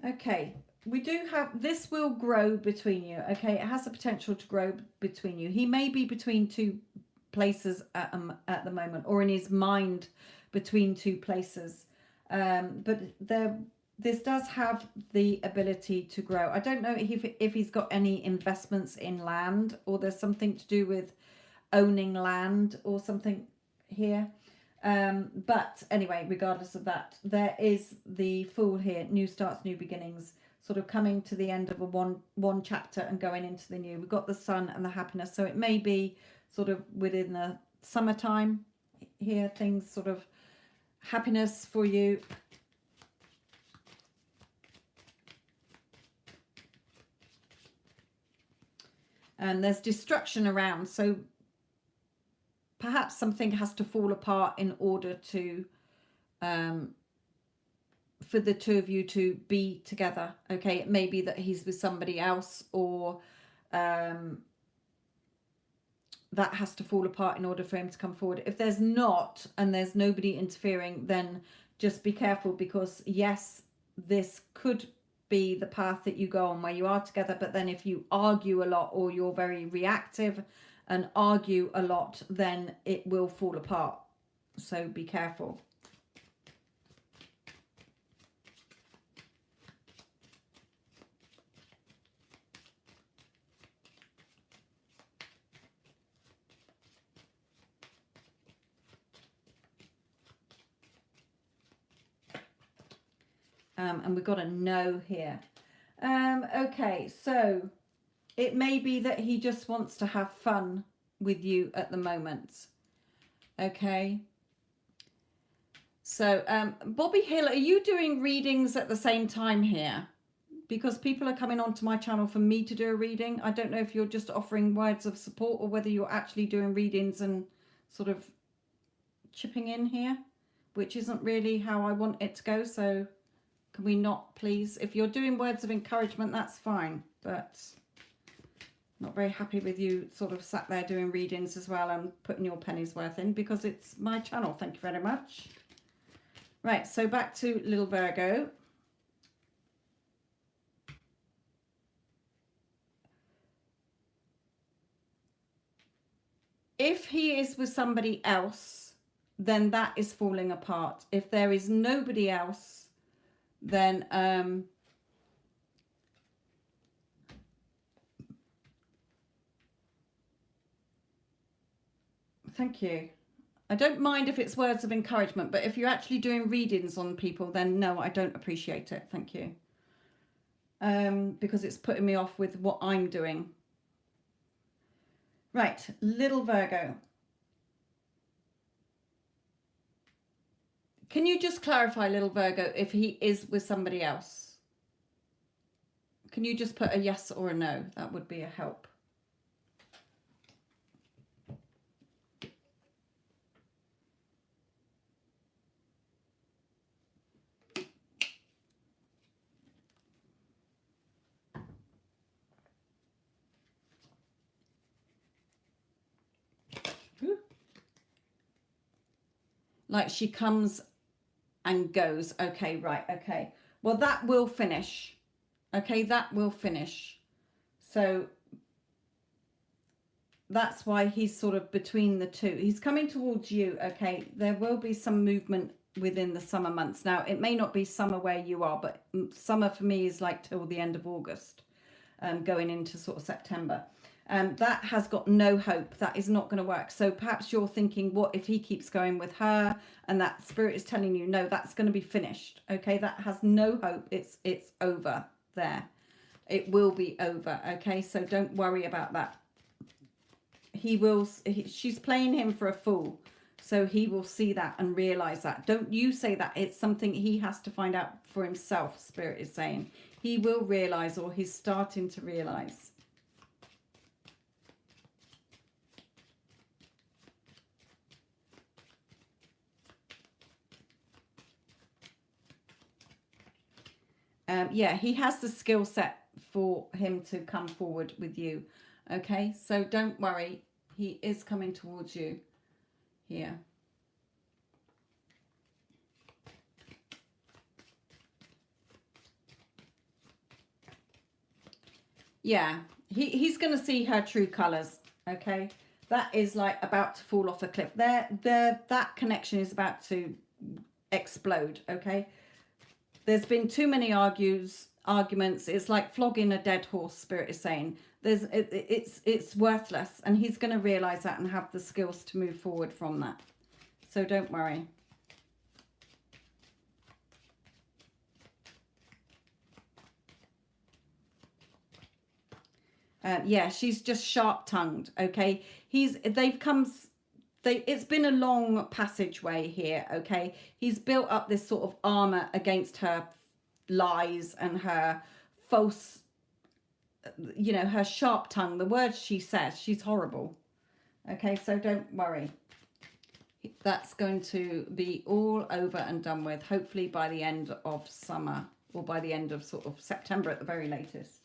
Okay, we do have, this will grow between you. Okay, it has the potential to grow between you. He may be between two places at the moment, or in his mind between two places. But this does have the ability to grow. I don't know if he's got any investments in land, or there's something to do with owning land or something here. But anyway, regardless of that, there is the Fool here, new starts, new beginnings, sort of coming to the end of a one chapter and going into the new. We've got the sun and the happiness, so it may be sort of within the summertime here, things sort of happiness for you. And there's destruction around, so perhaps something has to fall apart in order to for the two of you to be together. Okay, it may be that he's with somebody else, or that has to fall apart in order for him to come forward. If there's not, and there's nobody interfering, then just be careful, because yes, this could be the path that you go on where you are together, but then if you argue a lot, or you're very reactive and argue a lot, then it will fall apart. So be careful. And we've got a no here. Okay, so it may be that he just wants to have fun with you at the moment. Okay. So, Bobby Hill, are you doing readings at the same time here? Because people are coming onto my channel for me to do a reading. I don't know if you're just offering words of support, or whether you're actually doing readings and sort of chipping in here, which isn't really how I want it to go. So Can we not, please? If you're doing words of encouragement, that's fine. But not very happy with you sort of sat there doing readings as well and putting your penny's worth in, because it's my channel. Thank you very much. Right, so back to little Virgo. If he is with somebody else, then that is falling apart. If there is nobody else, then thank you. I don't mind if it's words of encouragement, but if you're actually doing readings on people, then no, I don't appreciate it. Thank you. Because it's putting me off with what I'm doing. Right, little Virgo. Can you just clarify, little Virgo, if he is with somebody else? Can you just put a yes or a no? That would be a help. Like she comes and goes. Okay, right, okay. Well, that will finish. Okay, that will finish. So that's why he's sort of between the two. He's coming towards you, okay? There will be some movement within the summer months. Now, it may not be summer where you are, but summer for me is like till the end of August, going into sort of September. That has got no hope. That is not going to work. So perhaps you're thinking, what if he keeps going with her? And that spirit is telling you, no, that's going to be finished. Okay, that has no hope. It's over there. It will be over. Okay, so don't worry about that. She's playing him for a fool. So he will see that and realize that. Don't you say that. It's something he has to find out for himself, spirit is saying. He will realize, or he's starting to realize. Yeah, he has the skill set for him to come forward with you. Okay, so don't worry. He is coming towards you here. Yeah, he's going to see her true colors. Okay, that is like about to fall off a cliff. That connection is about to explode. Okay. There's been too many arguments. It's like flogging a dead horse, spirit is saying. It's worthless, and he's going to realize that and have the skills to move forward from that. So don't worry. Yeah, she's just sharp-tongued. Okay, it's been a long passageway here. Okay, he's built up this sort of armor against her lies and her false, you know, her sharp tongue, the words she says. She's horrible. Okay, so don't worry. That's going to be all over and done with, hopefully by the end of summer, or by the end of sort of September at the very latest.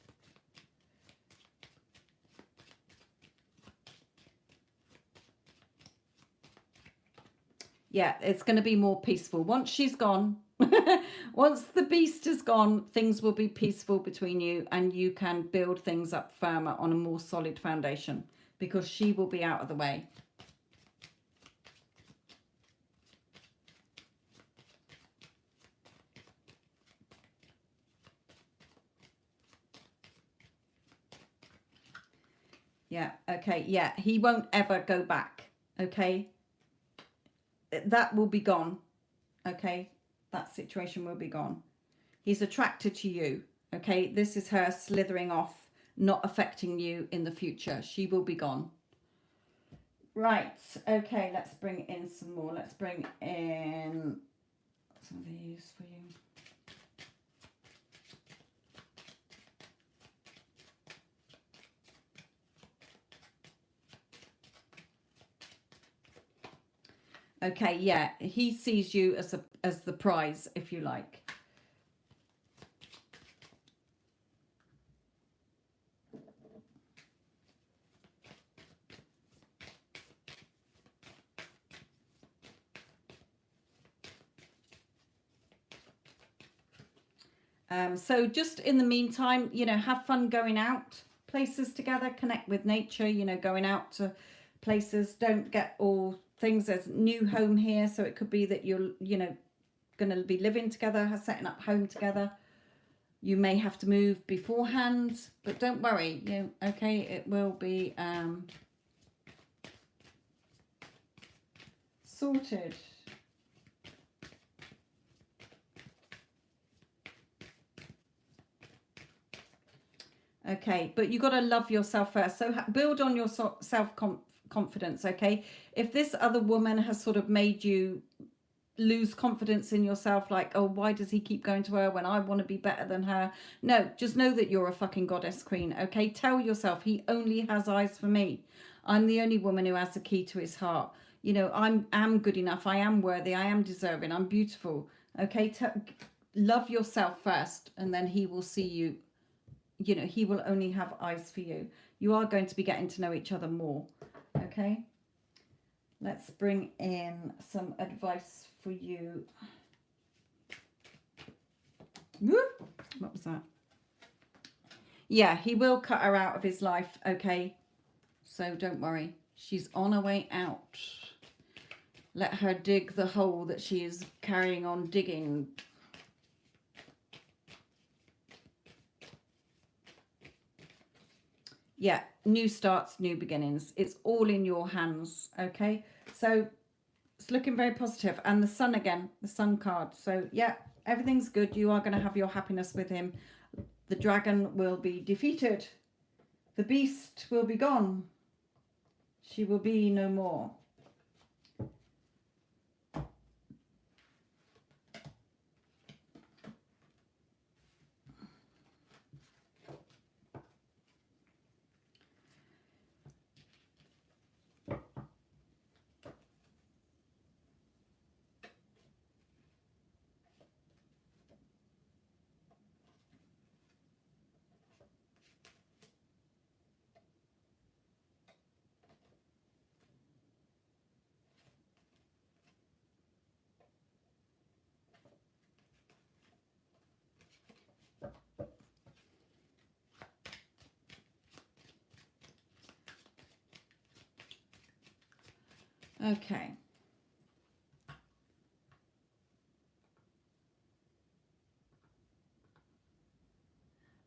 Yeah, it's going to be more peaceful. Once she's gone, once the beast is gone, things will be peaceful between you, and you can build things up firmer on a more solid foundation, because she will be out of the way. Yeah, okay, yeah, he won't ever go back, okay? That will be gone, okay? That situation will be gone. He's attracted to you, okay? This is her slithering off, not affecting you in the future. She will be gone. Right, okay, let's bring in some more. Let's bring in some of these for you. Okay, yeah, he sees you as the prize, if you like. So just in the meantime, you know, have fun going out places together, connect with nature, you know, going out to places. Don't get all things. There's new home here, so it could be that you're, you know, going to be living together, setting up home together. You may have to move beforehand, but don't worry, you know, okay, it will be sorted. Okay, but you got to love yourself first. So build on your self-confidence, okay? If this other woman has sort of made you lose confidence in yourself, like, oh, why does he keep going to her when I want to be better than her? No, just know that you're a fucking goddess queen, okay? Tell yourself he only has eyes for me. I'm the only woman who has the key to his heart. You know, am good enough. I am worthy. I am deserving. I'm beautiful, okay? Love yourself first, and then he will see you. You know, he will only have eyes for you. You are going to be getting to know each other more, okay? Let's bring in some advice for you. Whoop. What was that? Yeah, he will cut her out of his life, okay? So don't worry. She's on her way out. Let her dig the hole that she is carrying on digging. Yeah, new starts, new beginnings. It's all in your hands, okay? So it's looking very positive. And the sun again, the sun card. So yeah, everything's good. You are going to have your happiness with him. The dragon will be defeated. The beast will be gone. She will be no more. Okay.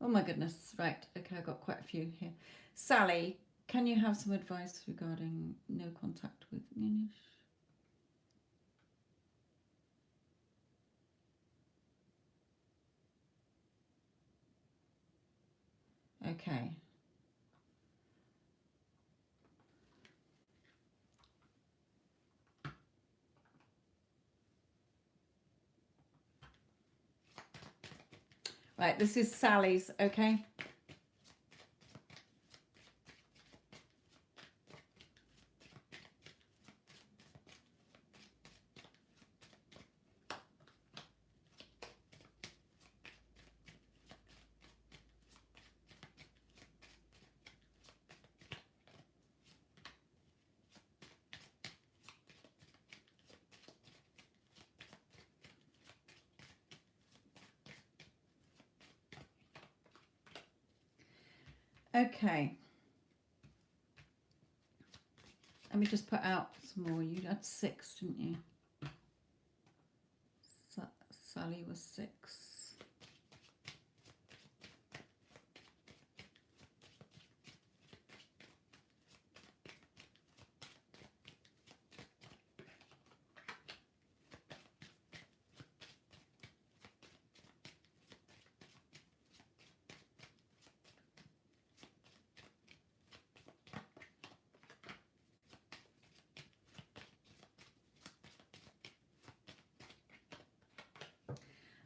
Oh my goodness. Right. Okay, I've got quite a few here. Sally, can you have some advice regarding no contact with Munish? Okay. Right, this is Sally's, okay? Okay. Let me just put out some more. You had 6, didn't you? Sally was 6.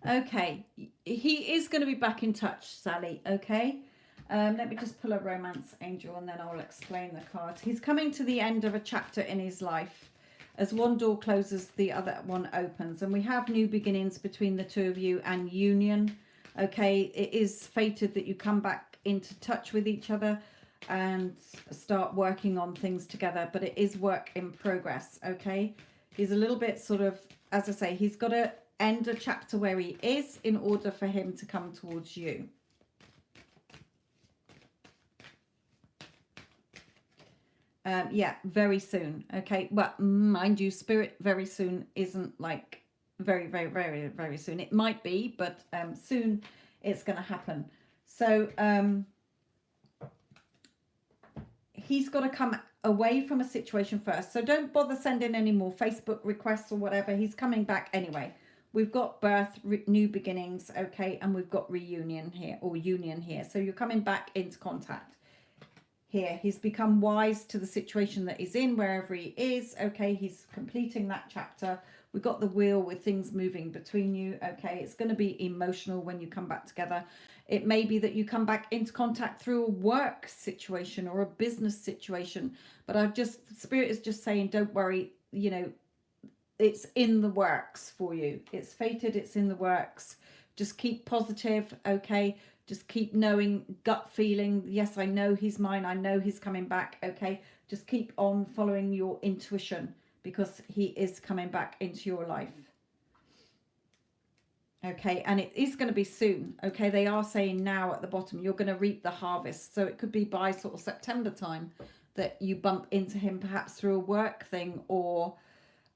Okay, he is going to be back in touch, Sally, okay? Let me just pull a romance angel and then I'll explain the cards. He's coming to the end of a chapter in his life. As one door closes, the other one opens. And we have new beginnings between the two of you and union, okay? It is fated that you come back into touch with each other and start working on things together. But it is work in progress, okay? He's a little bit sort of, as I say, he's got to end a chapter where he is in order for him to come towards you. Yeah, very soon. Okay, well, mind you, Spirit, very soon isn't like very, very, very, very soon. It might be, but soon it's going to happen. So he's got to come away from a situation first. So don't bother sending any more Facebook requests or whatever. He's coming back anyway. We've got birth, new beginnings, okay, and we've got reunion here, or union here. So you're coming back into contact. Here, he's become wise to the situation that he's in, wherever he is. Okay, he's completing that chapter. We've got the wheel with things moving between you. Okay, it's going to be emotional when you come back together. It may be that you come back into contact through a work situation or a business situation. But Spirit is just saying, don't worry, you know, it's in the works for you. It's fated, it's in the works. Just keep positive, okay? Just keep knowing, gut feeling, yes, I know he's mine. I know he's coming back, okay? Just keep on following your intuition because he is coming back into your life. Okay, and it is going to be soon, okay? They are saying now at the bottom, you're going to reap the harvest. So it could be by sort of September time that you bump into him, perhaps through a work thing or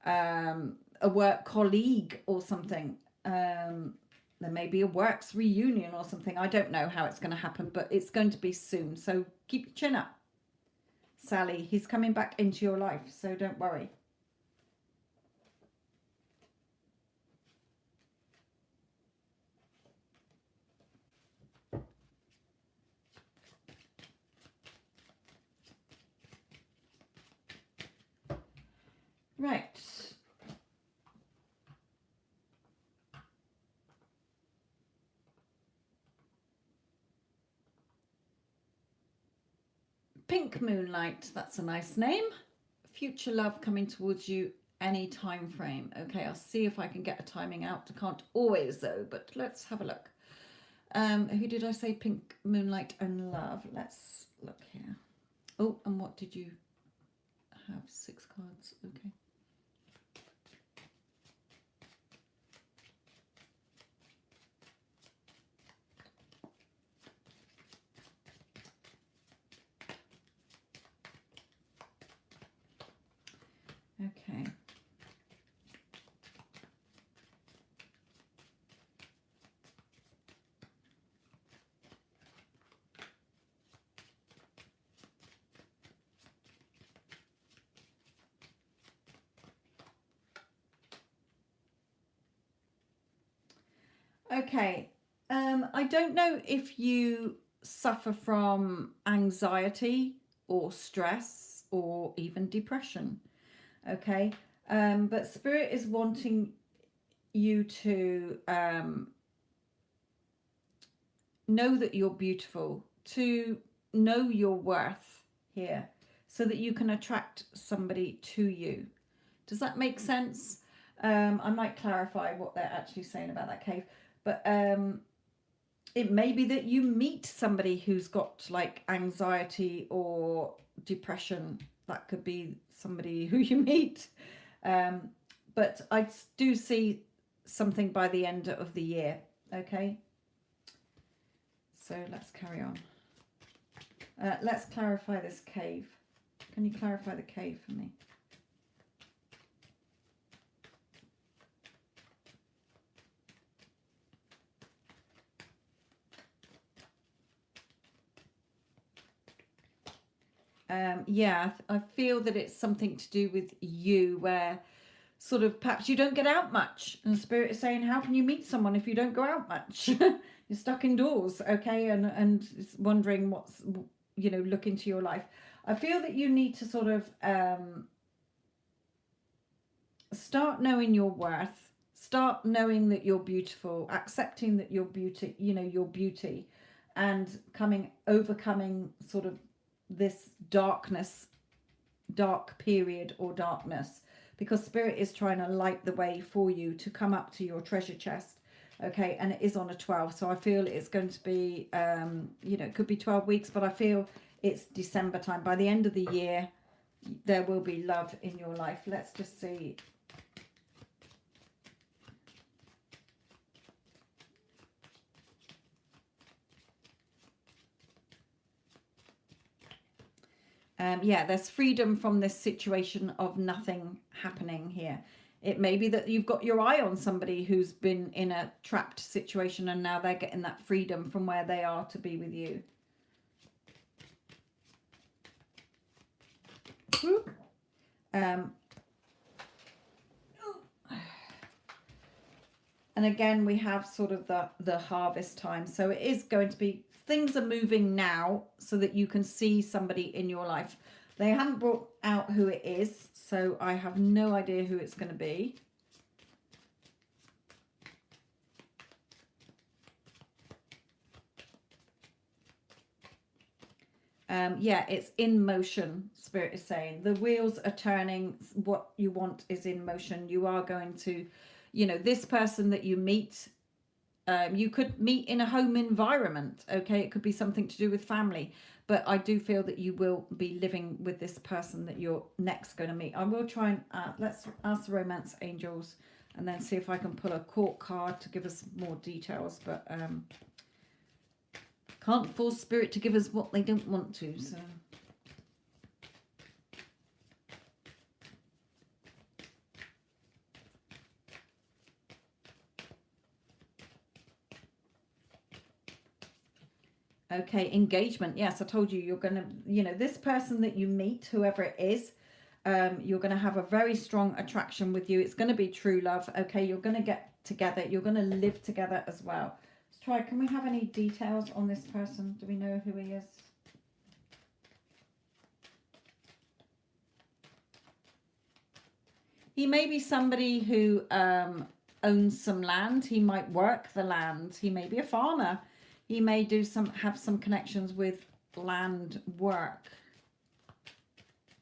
a work colleague or something. There may be a works reunion or something. I don't know how it's going to happen, but it's going to be soon. So keep your chin up, Sally. He's coming back into your life, so don't worry. Right. Pink Moonlight, that's a nice name. Future love coming towards you any time frame. Okay, I'll see if I can get a timing out. I can't always though, but let's have a look. Who did I say? Pink Moonlight and Love. Let's look here. Oh, and what did you have? 6 cards. Okay. Okay. Okay. I don't know if you suffer from anxiety or stress or even depression. Okay. But Spirit is wanting you to know that you're beautiful, to know your worth here, so that you can attract somebody to you. Does that make sense? I might clarify what they're actually saying about that cave, but it may be that you meet somebody who's got like anxiety or depression. That could be somebody who you meet. But I do see something by the end of the year. Okay. So let's carry on. Let's clarify this cave. Can you clarify the cave for me? Yeah, I feel that it's something to do with you, where sort of perhaps you don't get out much, and Spirit is saying, how can you meet someone if you don't go out much? You're stuck indoors, okay, and wondering what's, you know, look into your life. I feel that you need to sort of start knowing your worth, start knowing that you're beautiful, accepting that you're beauty, you know, your beauty, and overcoming sort of this dark period or darkness, because Spirit is trying to light the way for you to come up to your treasure chest. Okay, and it is on a 12, so I feel it's going to be you know, it could be 12 weeks, but I feel it's December time. By the end of the year there will be love in your life. Let's just see. Yeah, there's freedom from this situation of nothing happening here. It may be that you've got your eye on somebody who's been in a trapped situation and now they're getting that freedom from where they are to be with you. And again, we have sort of the harvest time. So it is going to be, things are moving now so that you can see somebody in your life. They haven't brought out who it is, so I have no idea who it's going to be. Yeah, it's in motion, Spirit is saying. The wheels are turning. What you want is in motion. You are going to, you know, this person that you meet, you could meet in a home environment, okay? It could be something to do with family. But I do feel that you will be living with this person that you're next going to meet. I will try and, let's ask the romance angels and then see if I can pull a court card to give us more details. But can't force spirit to give us what they don't want to, so. Okay, engagement. Yes, I told you, you're going to, you know, this person that you meet, whoever it is, you're going to have a very strong attraction with you. It's going to be true love. Okay, you're going to get together. You're going to live together as well. Let's try. Can we have any details on this person? Do we know who he is? He may be somebody who owns some land. He might work the land. He may be a farmer. He may do have some connections with land work.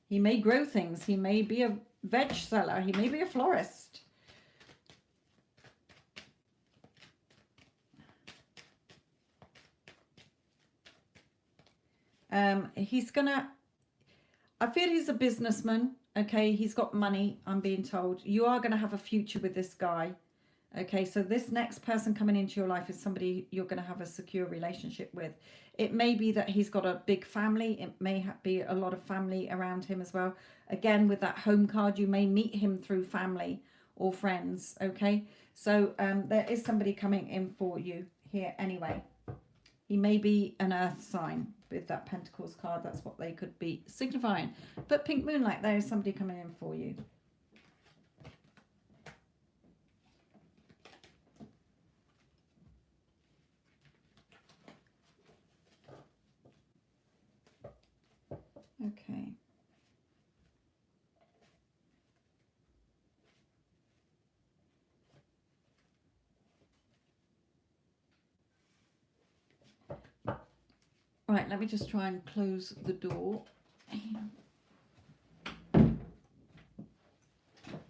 He may grow things. He may be a veg seller. He may be a florist. He's gonna, I feel he's a businessman. Okay, he's got money, I'm being told. You are going to have a future with this guy. Okay, so this next person coming into your life is somebody you're going to have a secure relationship with. It may be that he's got a big family. It may be a lot of family around him as well. Again, with that home card, you may meet him through family or friends. Okay, so there is somebody coming in for you here anyway. He may be an earth sign with that Pentacles card. That's what they could be signifying. But Pink Moonlight, there is somebody coming in for you. Okay. Right, let me just try and close the door.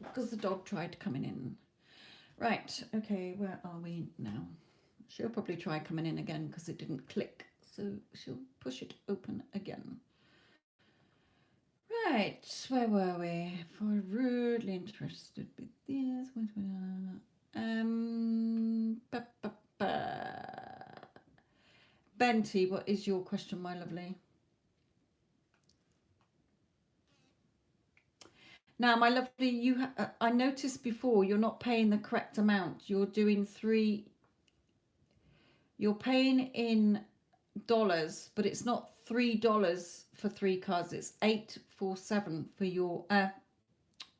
Because the dog tried coming in. Right, okay, where are we now? She'll probably try coming in again because it didn't click. So she'll push it open again. Right, where were we? For rudely interested with this. Benty, what is your question, my lovely? Now, my lovely, I noticed before you're not paying the correct amount. You're doing you're paying in dollars, but it's not $3 for 3 cards. It's 847 for your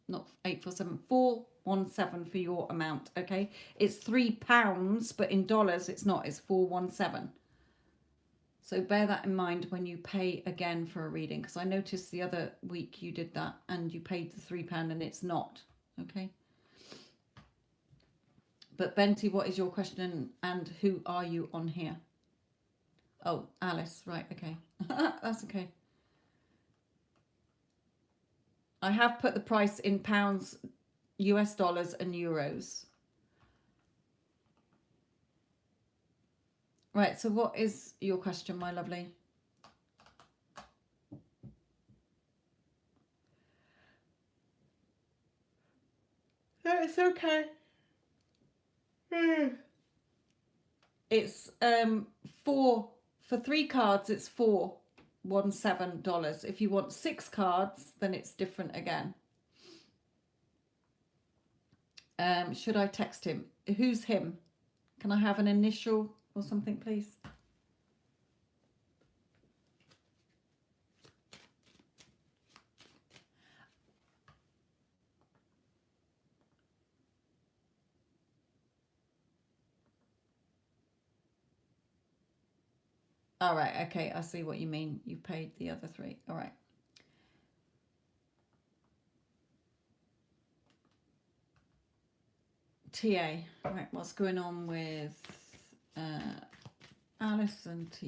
not 847, 417 for your amount. Okay, it's £3, but in dollars it's not. It's 417. So bear that in mind when you pay again for a reading, because I noticed the other week you did that and you paid the £3 and it's not. Okay. But Benty, what is your question and who are you on here? Oh, Alice, right, okay. That's okay. I have put the price in pounds, US dollars and euros. Right, so what is your question, my lovely? No, it's okay. It's 4 for 3 cards. It's 4. $17. If you want 6 cards, then it's different again. Should I text him? Who's him? Can I have an initial or something, please? All right. Okay. I see what you mean. You paid the other 3. All right. TA. Right. What's going on with Alice and TA?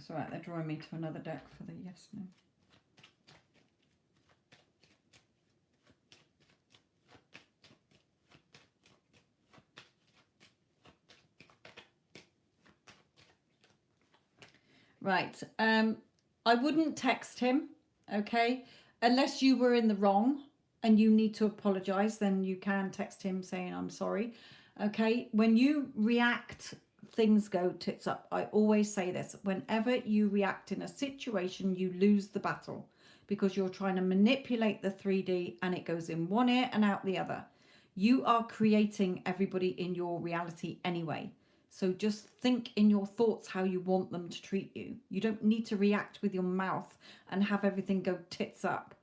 It's all right, they're drawing me to another deck for the yes, no. Right, I wouldn't text him, okay? Unless you were in the wrong and you need to apologize, then you can text him saying, I'm sorry, okay? When you react, things go tits up. I always say this, whenever you react in a situation, you lose the battle because you're trying to manipulate the 3D and it goes in one ear and out the other. You are creating everybody in your reality anyway. So just think in your thoughts how you want them to treat you. You don't need to react with your mouth and have everything go tits up.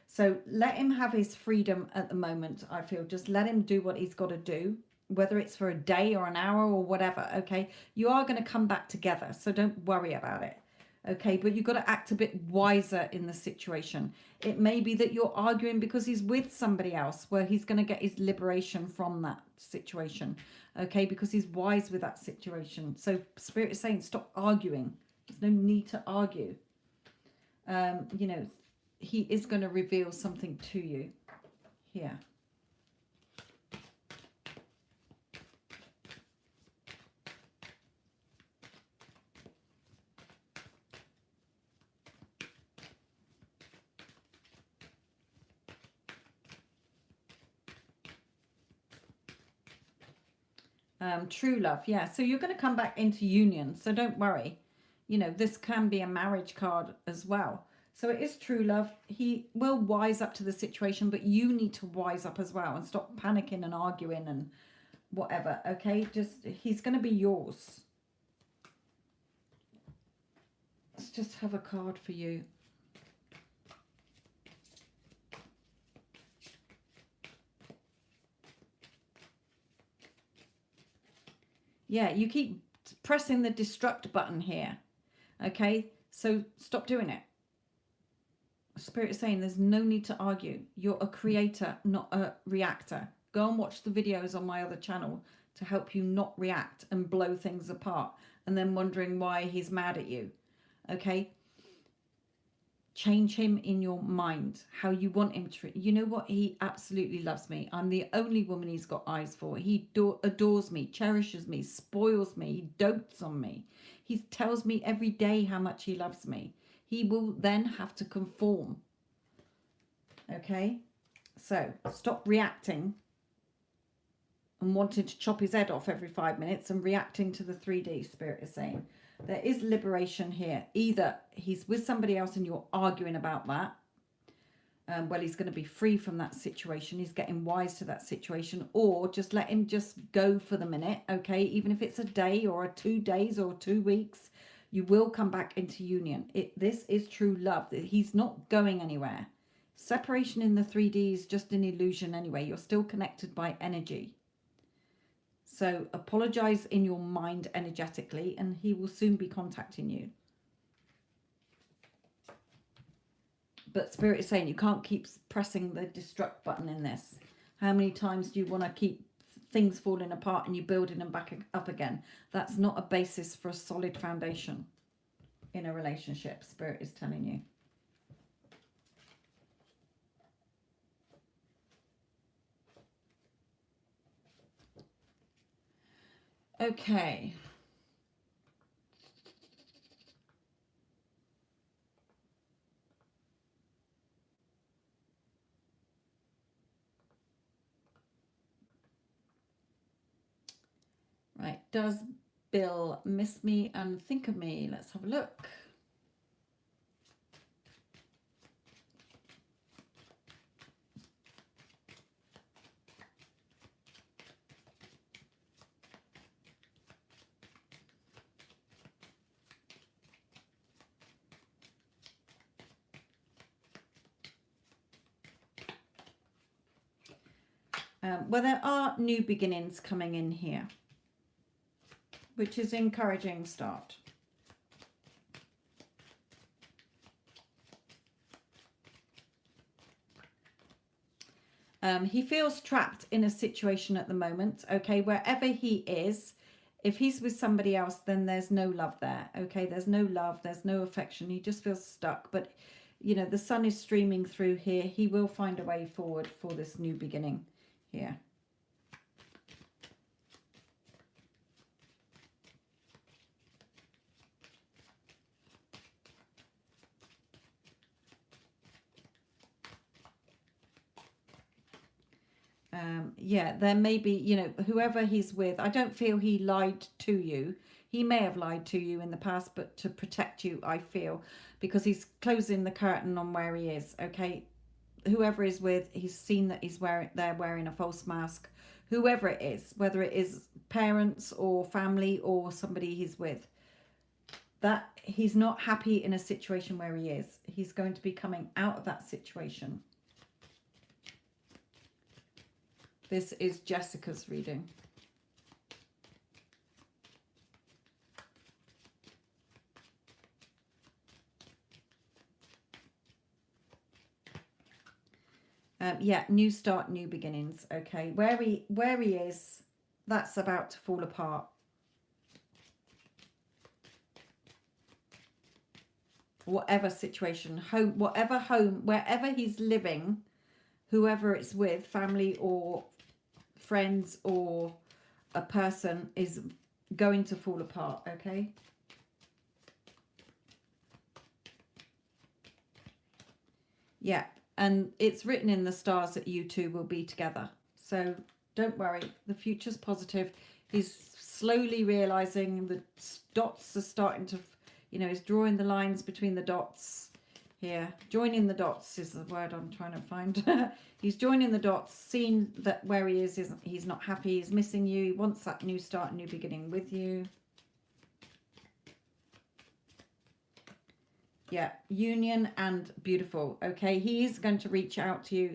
So let him have his freedom at the moment, I feel. Just let him do what he's got to do, whether it's for a day or an hour or whatever, okay? You are going to come back together, so don't worry about it, okay? But you've got to act a bit wiser in the situation. It may be that you're arguing because he's with somebody else where he's going to get his liberation from that situation, okay? Because he's wise with that situation. So Spirit is saying stop arguing. There's no need to argue. You know, he is going to reveal something to you here. True love, yeah. So you're going to come back into union, so don't worry. You know, this can be a marriage card as well. So it is true love. He will wise up to the situation, but you need to wise up as well and stop panicking and arguing and whatever, okay? Just, he's going to be yours. Let's just have a card for you. Yeah, you keep pressing the destruct button here. Okay, so stop doing it. Spirit is saying there's no need to argue. You're a creator, not a reactor. Go and watch the videos on my other channel to help you not react and blow things apart and then wondering why he's mad at you. Okay? Change him in your mind, how you want him to. You know what? He absolutely loves me. I'm the only woman he's got eyes for. He adores me, cherishes me, spoils me. He dotes on me. He tells me every day how much he loves me. He will then have to conform. Okay? So stop reacting and wanting to chop his head off every 5 minutes and reacting to the 3D, Spirit is saying. There is liberation here. Either he's with somebody else and you're arguing about that. Well, he's going to be free from that situation. He's getting wise to that situation. Or just let him just go for the minute, okay? Even if it's a day or 2 days or 2 weeks, you will come back into union. This is true love. He's not going anywhere. Separation in the 3D is just an illusion anyway. You're still connected by energy. So apologize in your mind energetically and he will soon be contacting you. But Spirit is saying you can't keep pressing the destruct button in this. How many times do you want to keep things falling apart and you building them back up again? That's not a basis for a solid foundation in a relationship, Spirit is telling you. Okay. Right. Does Bill miss me and think of me? Let's have a look. Well, there are new beginnings coming in here, which is an encouraging start. He feels trapped in a situation at the moment, okay, wherever he is. If he's with somebody else, then there's no love there, okay? There's no love, there's no affection. He just feels stuck. But, you know, the sun is streaming through here. He will find a way forward for this new beginning here. Yeah, there may be, you know, whoever he's with, I don't feel he lied to you. He may have lied to you in the past, but to protect you, I feel, because he's closing the curtain on where he is, okay? Whoever he's with, he's seen that they're wearing a false mask. Whoever it is, whether it is parents or family or somebody he's with, that he's not happy in a situation where he is. He's going to be coming out of that situation. This is Jessica's reading. Yeah, new start, new beginnings. Okay, where he is, that's about to fall apart. Whatever situation, home, wherever he's living, whoever it's with, family or friends or a person, is going to fall apart, okay? Yeah, and it's written in the stars that you two will be together. So don't worry, the future's positive. He's slowly realizing the dots are starting to, you know, he's drawing the lines between the dots here. Joining the dots is the word I'm trying to find. He's joining the dots, seeing that where he is, he's not happy, he's missing you, he wants that new start, new beginning with you. Yeah, union and beautiful. Okay, he's going to reach out to you.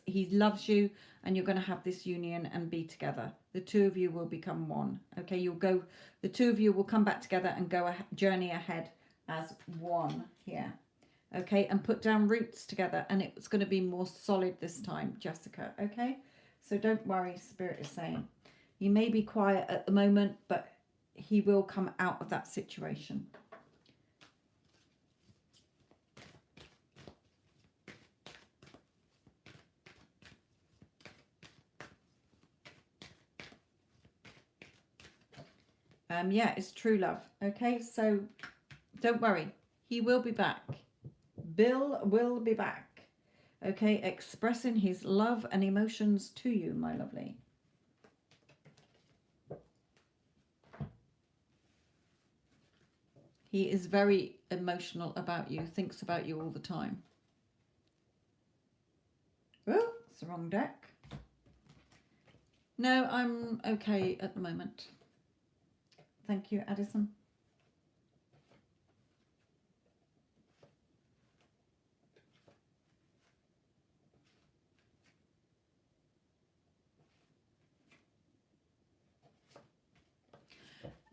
He loves you, and you're going to have this union and be together. The two of you will become one. Okay, the two of you will come back together and go a journey ahead as one here. Okay, and put down roots together, and it's going to be more solid this time, Jessica. Okay, so don't worry, Spirit is saying. You may be quiet at the moment, but he will come out of that situation. Yeah, it's true love. Okay, so don't worry. He will be back. Bill will be back. Okay, expressing his love and emotions to you, my lovely. He is very emotional about you, thinks about you all the time. Oh, it's the wrong deck. No, I'm okay at the moment. Thank you, Addison.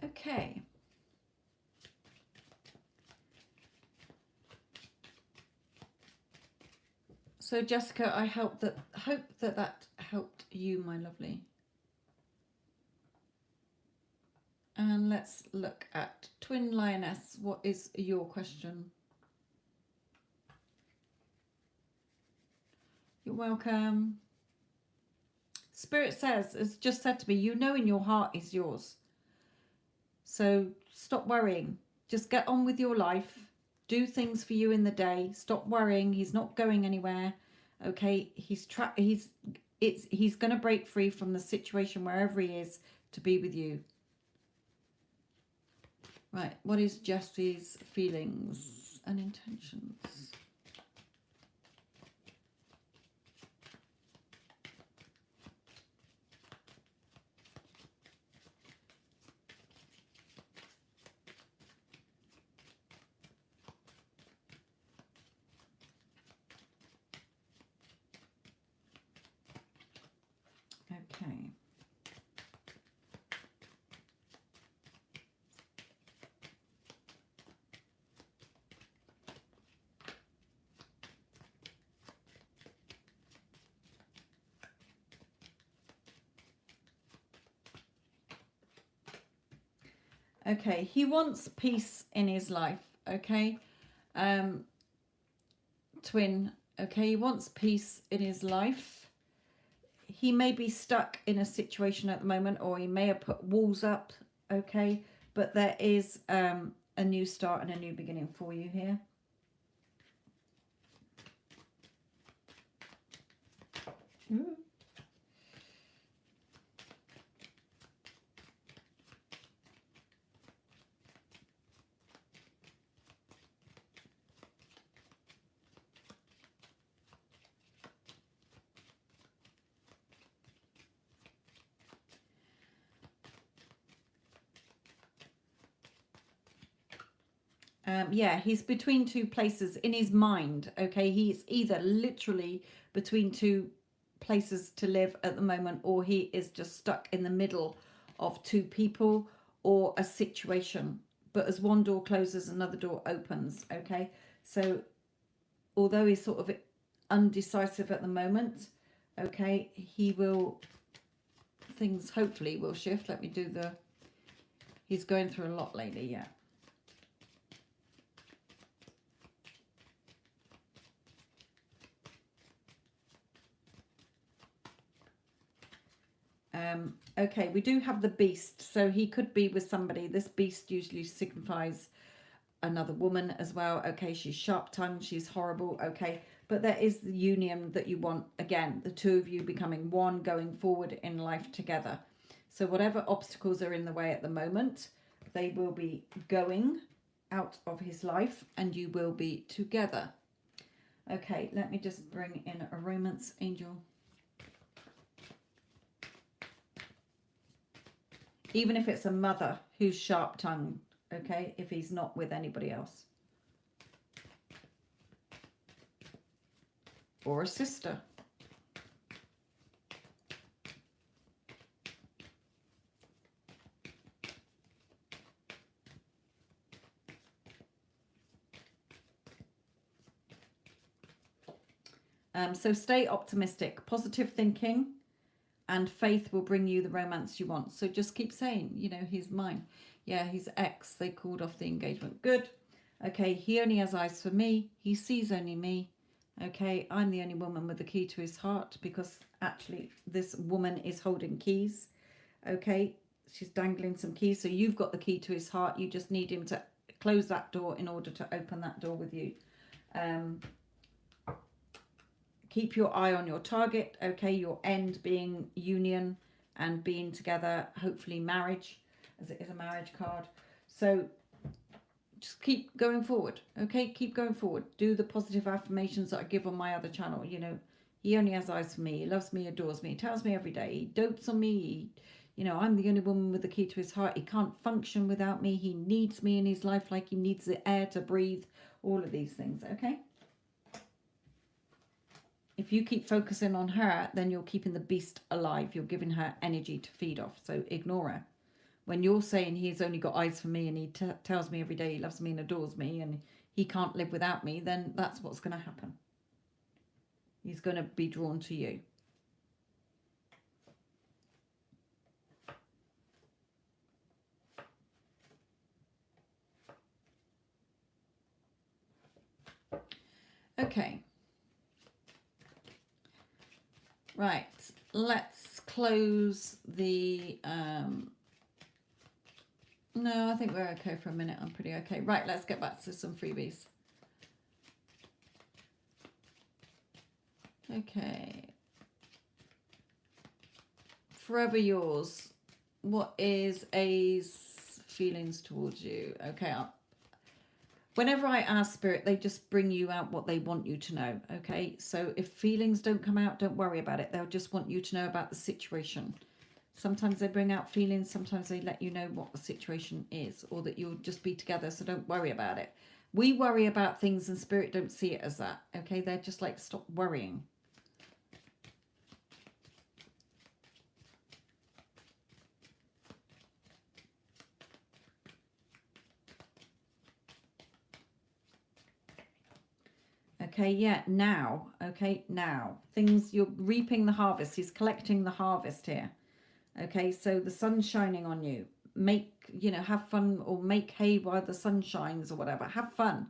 Okay. So Jessica, I hope that that helped you, my lovely. And let's look at Twin Lioness. What is your question? You're welcome. Spirit says, has just said to me, you know in your heart is yours. So stop worrying. Just get on with your life. Do things for you in the day. Stop worrying. He's not going anywhere. Okay, he's going to break free from the situation wherever he is to be with you. Right, what is Jesse's feelings and intentions? Okay. Okay, he wants peace in his life, okay? Twin, okay, he wants peace in his life. He may be stuck in a situation at the moment, or he may have put walls up, okay? But there is a new start and a new beginning for you here. Ooh. Yeah, he's between two places in his mind, okay? He's either literally between two places to live at the moment, or he is just stuck in the middle of two people or a situation. But as one door closes, another door opens, okay? So although he's sort of undecisive at the moment, okay, things hopefully will shift. Let me do he's going through a lot lately, yeah. Okay, we do have the beast, so he could be with somebody. This beast usually signifies another woman as well. Okay, she's sharp-tongued, she's horrible, okay, but there is the union that you want. Again, the two of you becoming one, going forward in life together. So whatever obstacles are in the way at the moment, they will be going out of his life and you will be together. Okay, let me just bring in a romance angel. Even if it's a mother who's sharp-tongued, okay, if he's not with anybody else. Or a sister. So stay optimistic, positive thinking, and faith will bring you the romance you want. So just keep saying, you know, he's mine. Yeah, he's ex. They called off the engagement. Good. Okay, he only has eyes for me. He sees only me. Okay, I'm the only woman with the key to his heart, because actually this woman is holding keys. Okay, she's dangling some keys. So you've got the key to his heart. You just need him to close that door in order to open that door with you. Keep your eye on your target, okay, your end being union and being together, hopefully marriage, as it is a marriage card. So just keep going forward, okay, keep going forward. Do the positive affirmations that I give on my other channel. You know, he only has eyes for me, he loves me, adores me, he tells me every day, he dotes on me, you know, I'm the only woman with the key to his heart, he can't function without me, he needs me in his life like he needs the air to breathe, all of these things, okay? If you keep focusing on her, then you're keeping the beast alive. You're giving her energy to feed off. So ignore her. When you're saying he's only got eyes for me and he tells me every day he loves me and adores me and he can't live without me, then that's what's going to happen. He's going to be drawn to you. Okay. Right. Let's close the... No, I think we're okay for a minute. I'm pretty okay. Right, let's get back to some freebies. Okay. Forever yours. What is A's feelings towards you? Okay. Whenever I ask Spirit, they just bring you out what they want you to know. Okay. So if feelings don't come out, don't worry about it. They'll just want you to know about the situation. Sometimes they bring out feelings. Sometimes they let you know what the situation is, or that you'll just be together. So don't worry about it. We worry about things and Spirit don't see it as that. Okay. They're just like, stop worrying. Okay, yeah, now. Okay, now. Things, you're reaping the harvest. He's collecting the harvest here. Okay, so the sun's shining on you. Make, have fun, or make hay while the sun shines or whatever. Have fun.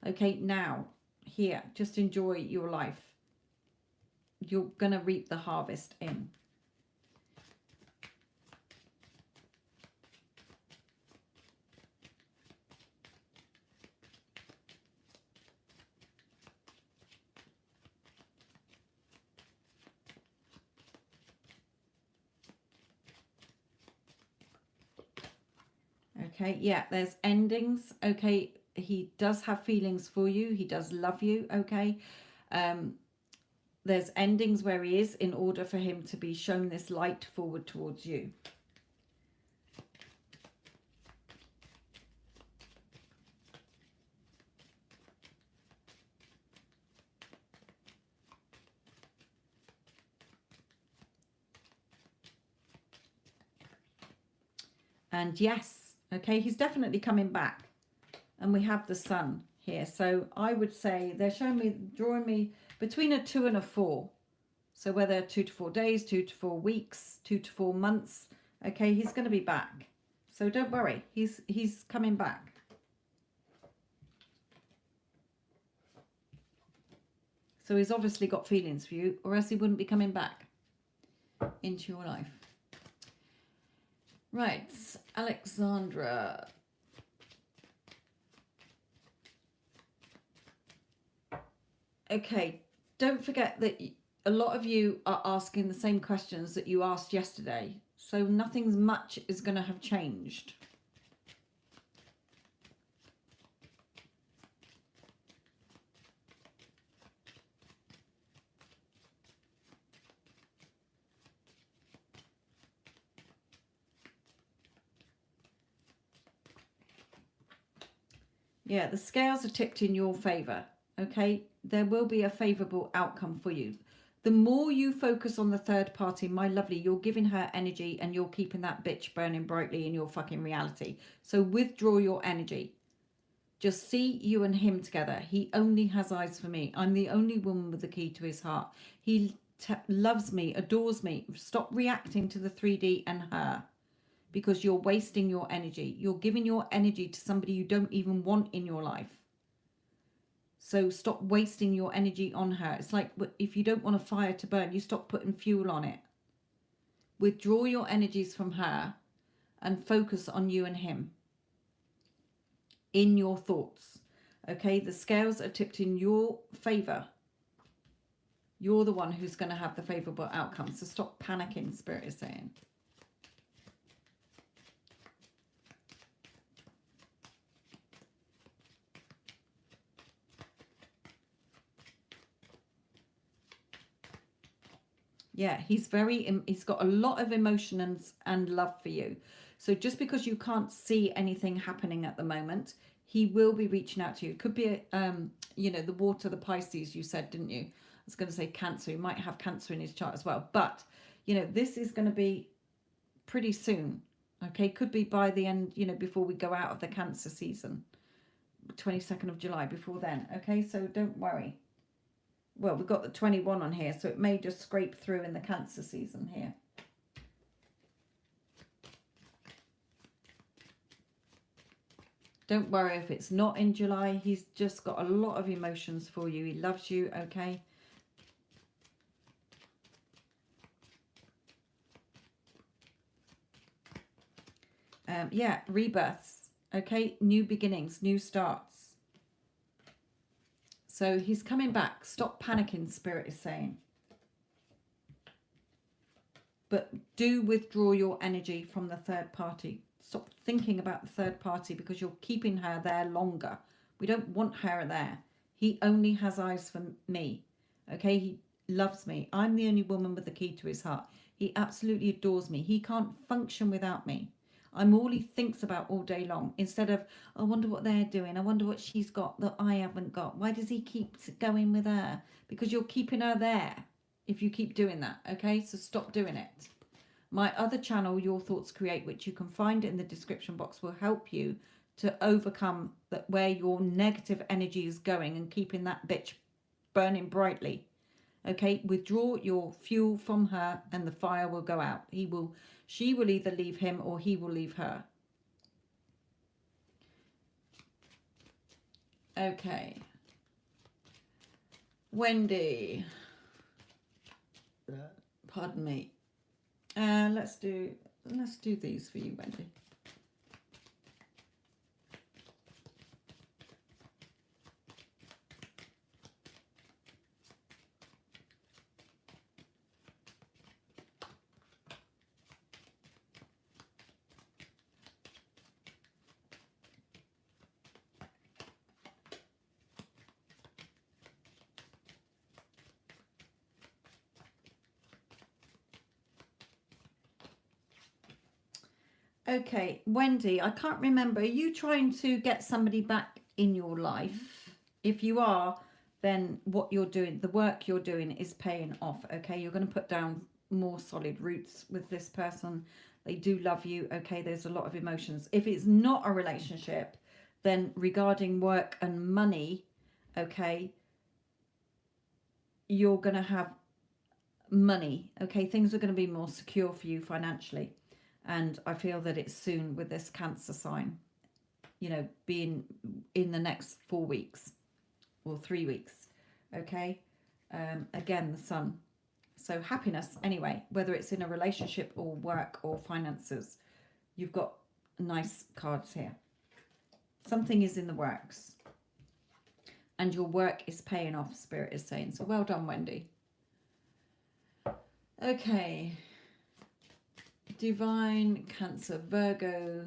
Okay, now, here, just enjoy your life. You're going to reap the harvest in. Okay, yeah, there's endings. Okay, he does have feelings for you. He does love you. Okay, there's endings where he is in order for him to be shown this light forward towards you. And yes, okay, he's definitely coming back. And we have the sun here. So I would say they're showing me, drawing me between a 2 and a 4. So whether 2 to 4 days, 2 to 4 weeks, 2 to 4 months. Okay, he's going to be back. So don't worry, he's coming back. So he's obviously got feelings for you, or else he wouldn't be coming back into your life. Right, Alexandra. Okay, don't forget that a lot of you are asking the same questions that you asked yesterday. So nothing's much is going to have changed. Yeah, the scales are tipped in your favour. Okay, there will be a favourable outcome for you. The more you focus on the third party, my lovely, you're giving her energy and you're keeping that bitch burning brightly in your fucking reality. So withdraw your energy. Just see you and him together. He only has eyes for me. I'm the only woman with the key to his heart. He loves me, adores me. Stop reacting to the 3D and her, because you're wasting your energy. You're giving your energy to somebody you don't even want in your life. So stop wasting your energy on her. It's like if you don't want a fire to burn, you stop putting fuel on it. Withdraw your energies from her and focus on you and him in your thoughts. Okay, the scales are tipped in your favor. You're the one who's going to have the favorable outcome. So stop panicking, Spirit is saying. Yeah, he's got a lot of emotion and love for you. So just because you can't see anything happening at the moment, he will be reaching out to you. It could be, the water, the Pisces you said, didn't you? I was going to say Cancer. He might have Cancer in his chart as well. But, this is going to be pretty soon. Okay, could be by the end, before we go out of the Cancer season. 22nd of July, before then. Okay, so don't worry. Well, we've got the 21 on here, so it may just scrape through in the Cancer season here. Don't worry if it's not in July. He's just got a lot of emotions for you. He loves you, okay? Yeah, rebirths, okay? New beginnings, new starts. So he's coming back. Stop panicking, Spirit is saying. But do withdraw your energy from the third party. Stop thinking about the third party because you're keeping her there longer. We don't want her there. He only has eyes for me, okay? He loves me. I'm the only woman with the key to his heart. He absolutely adores me. He can't function without me. I'm all he thinks about all day long. Instead of, I wonder what they're doing. I wonder what she's got that I haven't got. Why does he keep going with her? Because you're keeping her there if you keep doing that, okay? So stop doing it. My other channel, Your Thoughts Create, which you can find in the description box, will help you to overcome that where your negative energy is going and keeping that bitch burning brightly. Okay, withdraw your fuel from her and the fire will go out. She will either leave him or he will leave her. Okay. Wendy. Pardon me. Let's do these for you, Wendy. Okay, Wendy, I can't remember. Are you trying to get somebody back in your life? If you are, then what you're doing, the work you're doing is paying off, okay? You're going to put down more solid roots with this person. They do love you, okay? There's a lot of emotions. If it's not a relationship, then regarding work and money, okay, you're going to have money, okay? Things are going to be more secure for you financially. And I feel that it's soon with this Cancer sign, you know, being in the next 4 weeks or 3 weeks. Okay. Again, the Sun. So happiness anyway, whether it's in a relationship or work or finances, you've got nice cards here. Something is in the works and your work is paying off, Spirit is saying. So well done, Wendy. Okay. Divine, Cancer, Virgo.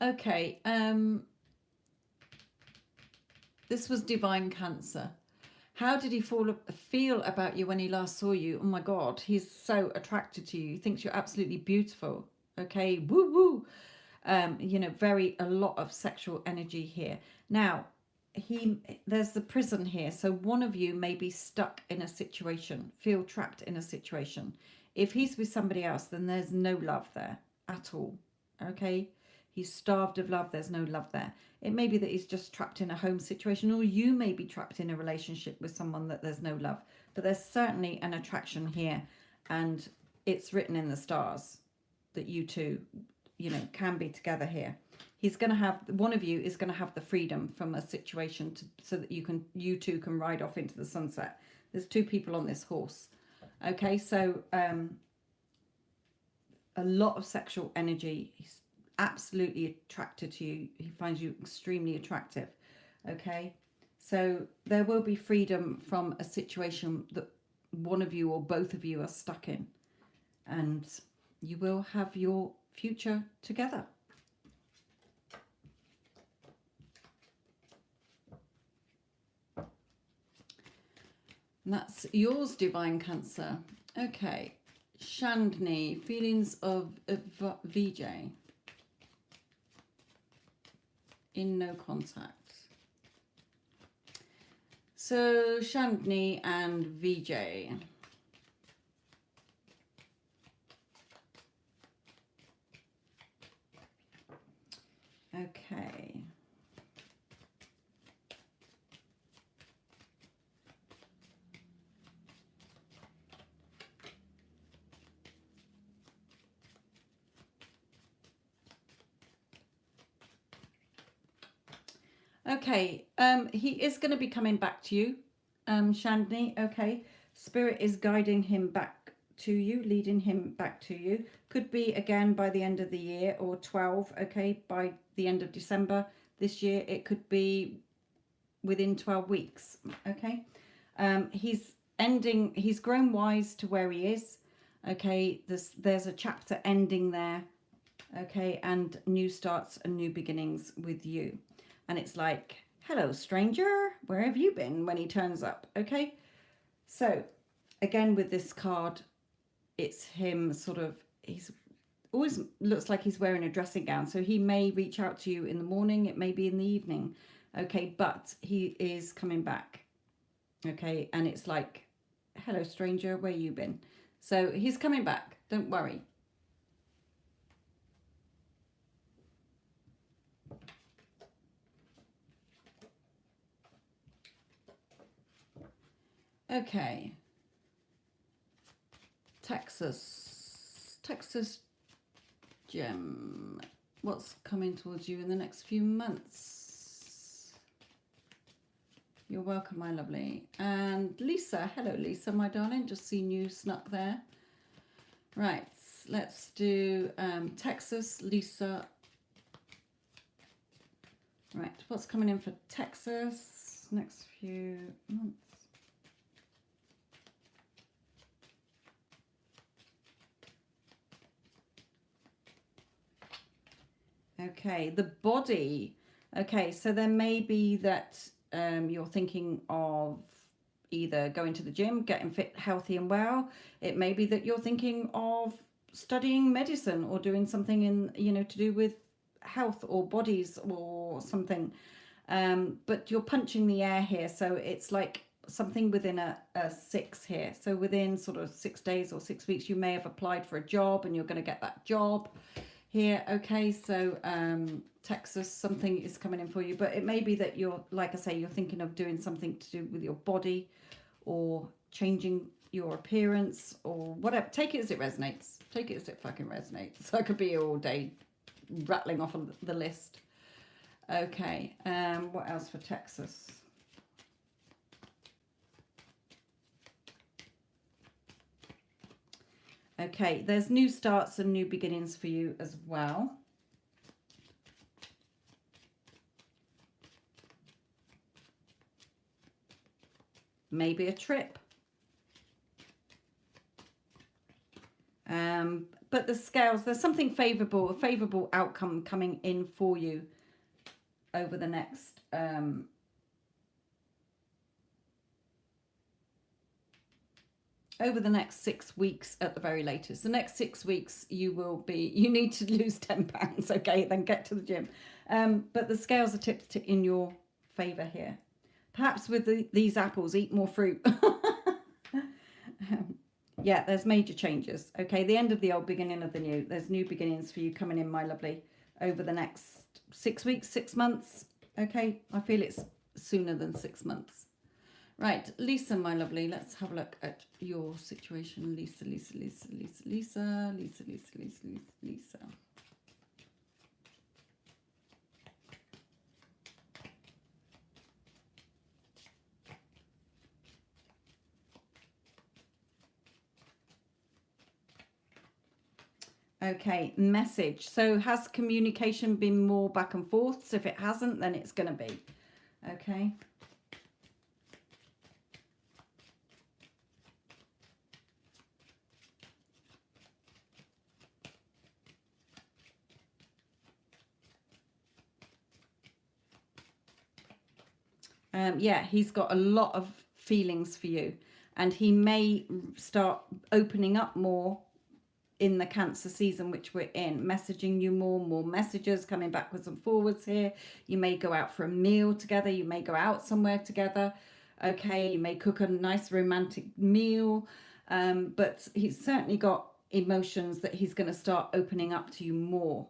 Okay, this was Divine Cancer. How did he feel about you when he last saw you? Oh my God, he's so attracted to you. He thinks you're absolutely beautiful. Okay, woo woo. You know, a lot of sexual energy here. Now, there's the prison here. So one of you may be stuck in a situation, feel trapped in a situation. If he's with somebody else, then there's no love there at all. Okay. He's starved of love. There's no love there. It may be that he's just trapped in a home situation, or you may be trapped in a relationship with someone that there's no love. But there's certainly an attraction here, and it's written in the stars that you two, you know, can be together here. He's going to have, one of you is going to have the freedom from a situation so that you two can ride off into the sunset. There's two people on this horse. Okay, so a lot of sexual energy. He's absolutely attracted to you. He finds you extremely attractive. Okay, so there will be freedom from a situation that one of you or both of you are stuck in, and you will have your future together. And that's yours, Divine Cancer. Okay. Chandni, feelings of VJ. In no contact. So Chandni and VJ. Okay. Okay, he is going to be coming back to you, Chandni. Okay, Spirit is guiding him back to you, leading him back to you. Could be again by the end of the year, or 12. Okay, by the end of December this year. It could be within 12 weeks. Okay, he's grown wise to where he is. Okay, there's a chapter ending there. Okay, and new starts and new beginnings with you. And it's like, hello, stranger, where have you been, when he turns up? Okay, so again with this card, it's him sort of, he's always looks like he's wearing a dressing gown. So he may reach out to you in the morning, it may be in the evening. Okay, but he is coming back. Okay, and it's like, hello, stranger, where you been? So he's coming back, don't worry. Okay. Texas Gem. What's coming towards you in the next few months? You're welcome, my lovely. And Lisa. Hello, Lisa, my darling. Just seen you snuck there. Right. Let's do Texas, Lisa. Right. What's coming in for Texas next few months? Okay, the body. Okay, so there may be that you're thinking of either going to the gym, getting fit, healthy and well. It may be that you're thinking of studying medicine or doing something in, to do with health or bodies or something. But you're punching the air here. So it's like something within a 6 here. So within sort of 6 days or 6 weeks, you may have applied for a job and you're going to get that job here. Okay, so Texas, something is coming in for you, but it may be that you're, like I say, you're thinking of doing something to do with your body or changing your appearance or whatever. Take it as it resonates. Take it as it fucking resonates. So I could be here all day rattling off of the list. Okay, what else for Texas? Okay, there's new starts and new beginnings for you as well. Maybe a trip. But the scales, there's something favorable, a favorable outcome coming in for you over the next over the next 6 weeks at the very latest. The next 6 weeks you need to lose 10 pounds. Okay, then get to the gym. But the scales are tipped in your favor here. Perhaps with these apples, eat more fruit. Yeah, there's major changes. Okay, the end of the old, beginning of the new. There's new beginnings for you coming in, my lovely, over the next 6 weeks, 6 months. Okay, I feel it's sooner than 6 months. Right, Lisa, my lovely, let's have a look at your situation. Lisa. Okay, message. So has communication been more back and forth? So if it hasn't, then it's going to be. Okay. Yeah, he's got a lot of feelings for you, and he may start opening up more in the Cancer season which we're in, messaging you more messages coming backwards and forwards here. You may go out for a meal together, you may go out somewhere together, okay, you may cook a nice romantic meal, but he's certainly got emotions that he's going to start opening up to you more.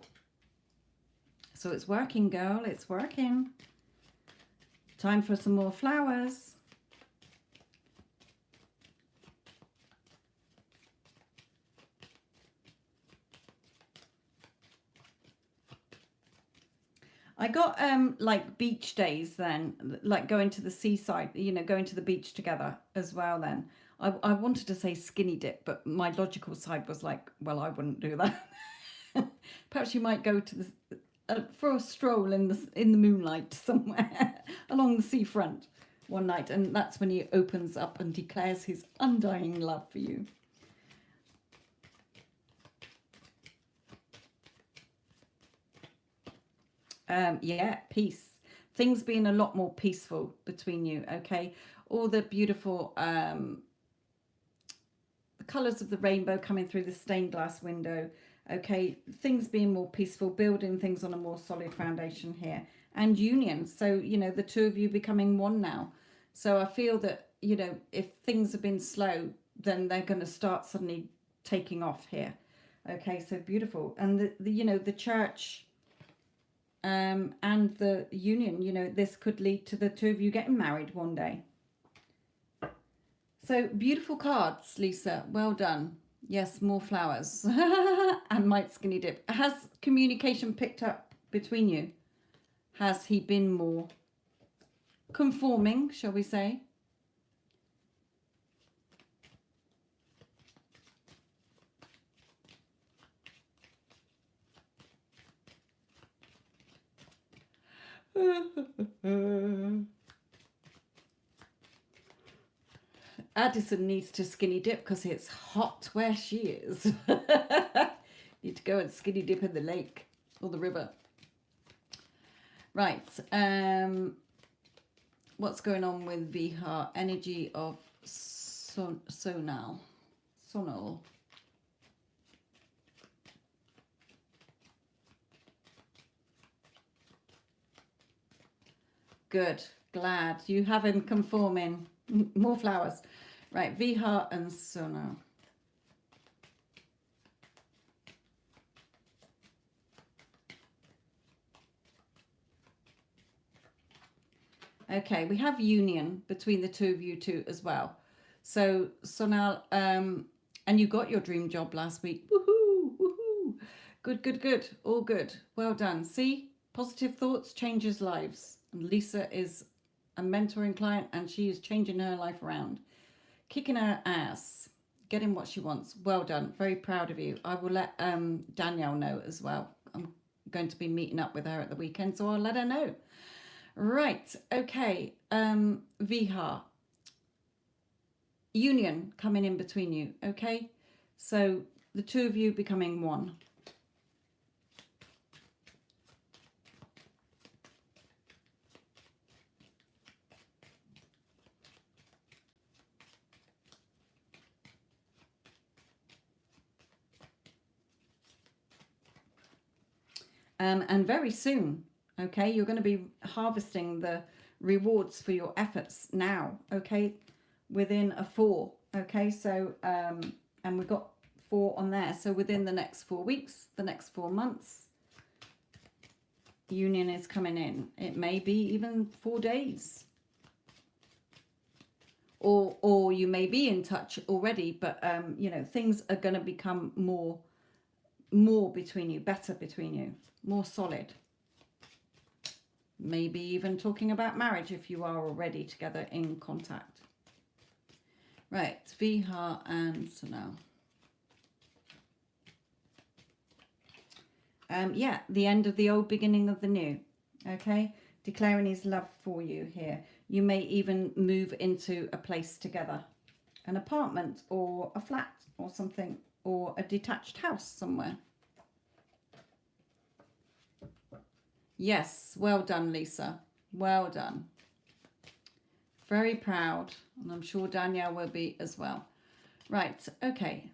So it's working, girl, it's working. Time for some more flowers. I got like beach days then, like going to the seaside, you know, going to the beach together as well then. I wanted to say skinny dip, but my logical side was like, well, I wouldn't do that. Perhaps you might go to the for a stroll in the moonlight somewhere along the seafront one night, and that's when he opens up and declares his undying love for you. Yeah, peace. Things being a lot more peaceful between you, okay? All the beautiful the colours of the rainbow coming through the stained glass window, okay? Things being more peaceful, building things on a more solid foundation here. And union, so, you know, the two of you becoming one now. So I feel that, you know, if things have been slow, then they're going to start suddenly taking off here. Okay, so beautiful. And, the you know, the church... and the union, you know, this could lead to the two of you getting married one day. So beautiful cards, Lisa. Well done. Yes, more flowers. And Mike Skinny Dip. Has communication picked up between you? Has he been more conforming, shall we say? Addison needs to skinny dip because it's hot where she is. Need to go and skinny dip in the lake or the river. Right. What's going on with Vihar? Energy of Sonal. Sonal. Good. Glad. You have him conforming. More flowers. Right. Vihar and Sonal. Okay, we have union between the two of you two as well. So Sonal, and you got your dream job last week. Woohoo! Woohoo! Good, good, good. All good. Well done. See, positive thoughts changes lives. And Lisa is a mentoring client, and she is changing her life around, kicking her ass, getting what she wants. Well done. Very proud of you. I will let Danielle know as well. I'm going to be meeting up with her at the weekend, so I'll let her know. Right, okay, Vihar, union coming in between you, okay? So the two of you becoming one. And very soon, okay, you're going to be harvesting the rewards for your efforts now, okay, within a 4, okay, so, and we've got 4 on there, so within the next 4 weeks, the next 4 months, union is coming in. It may be even 4 days. Or you may be in touch already, but, you know, things are going to become more between you, better between you, more solid. Maybe even talking about marriage if you are already together in contact. Right, Vihar and Sonal. Yeah, the end of the old, beginning of the new. Okay, declaring his love for you here. You may even move into a place together, an apartment or a flat or something, or a detached house somewhere. Yes, well done, Lisa. Well done. Very proud. And I'm sure Danielle will be as well. Right, okay.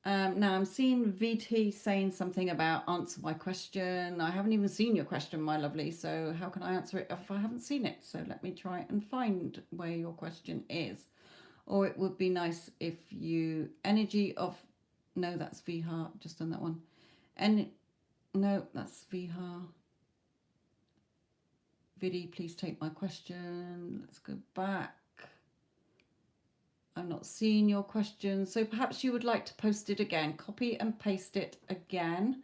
Now I'm seeing VT saying something about answer my question. I haven't even seen your question, my lovely. So how can I answer it if I haven't seen it? So let me try and find where your question is. Or it would be nice if you energy of, no, that's Vihar. Just done that one. And no, that's Vihar. Vidi, please take my question. Let's go back. I'm not seeing your question, so perhaps you would like to post it again. Copy and paste it again,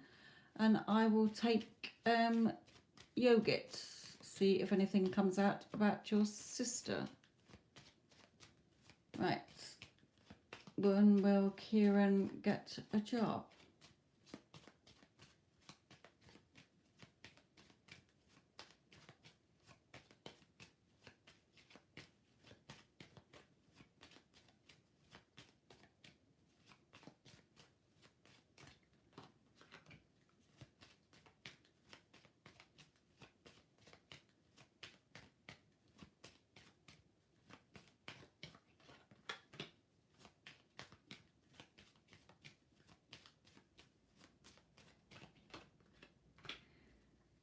and I will take Yogit. See if anything comes out about your sister. Right. When will Kieran get a job?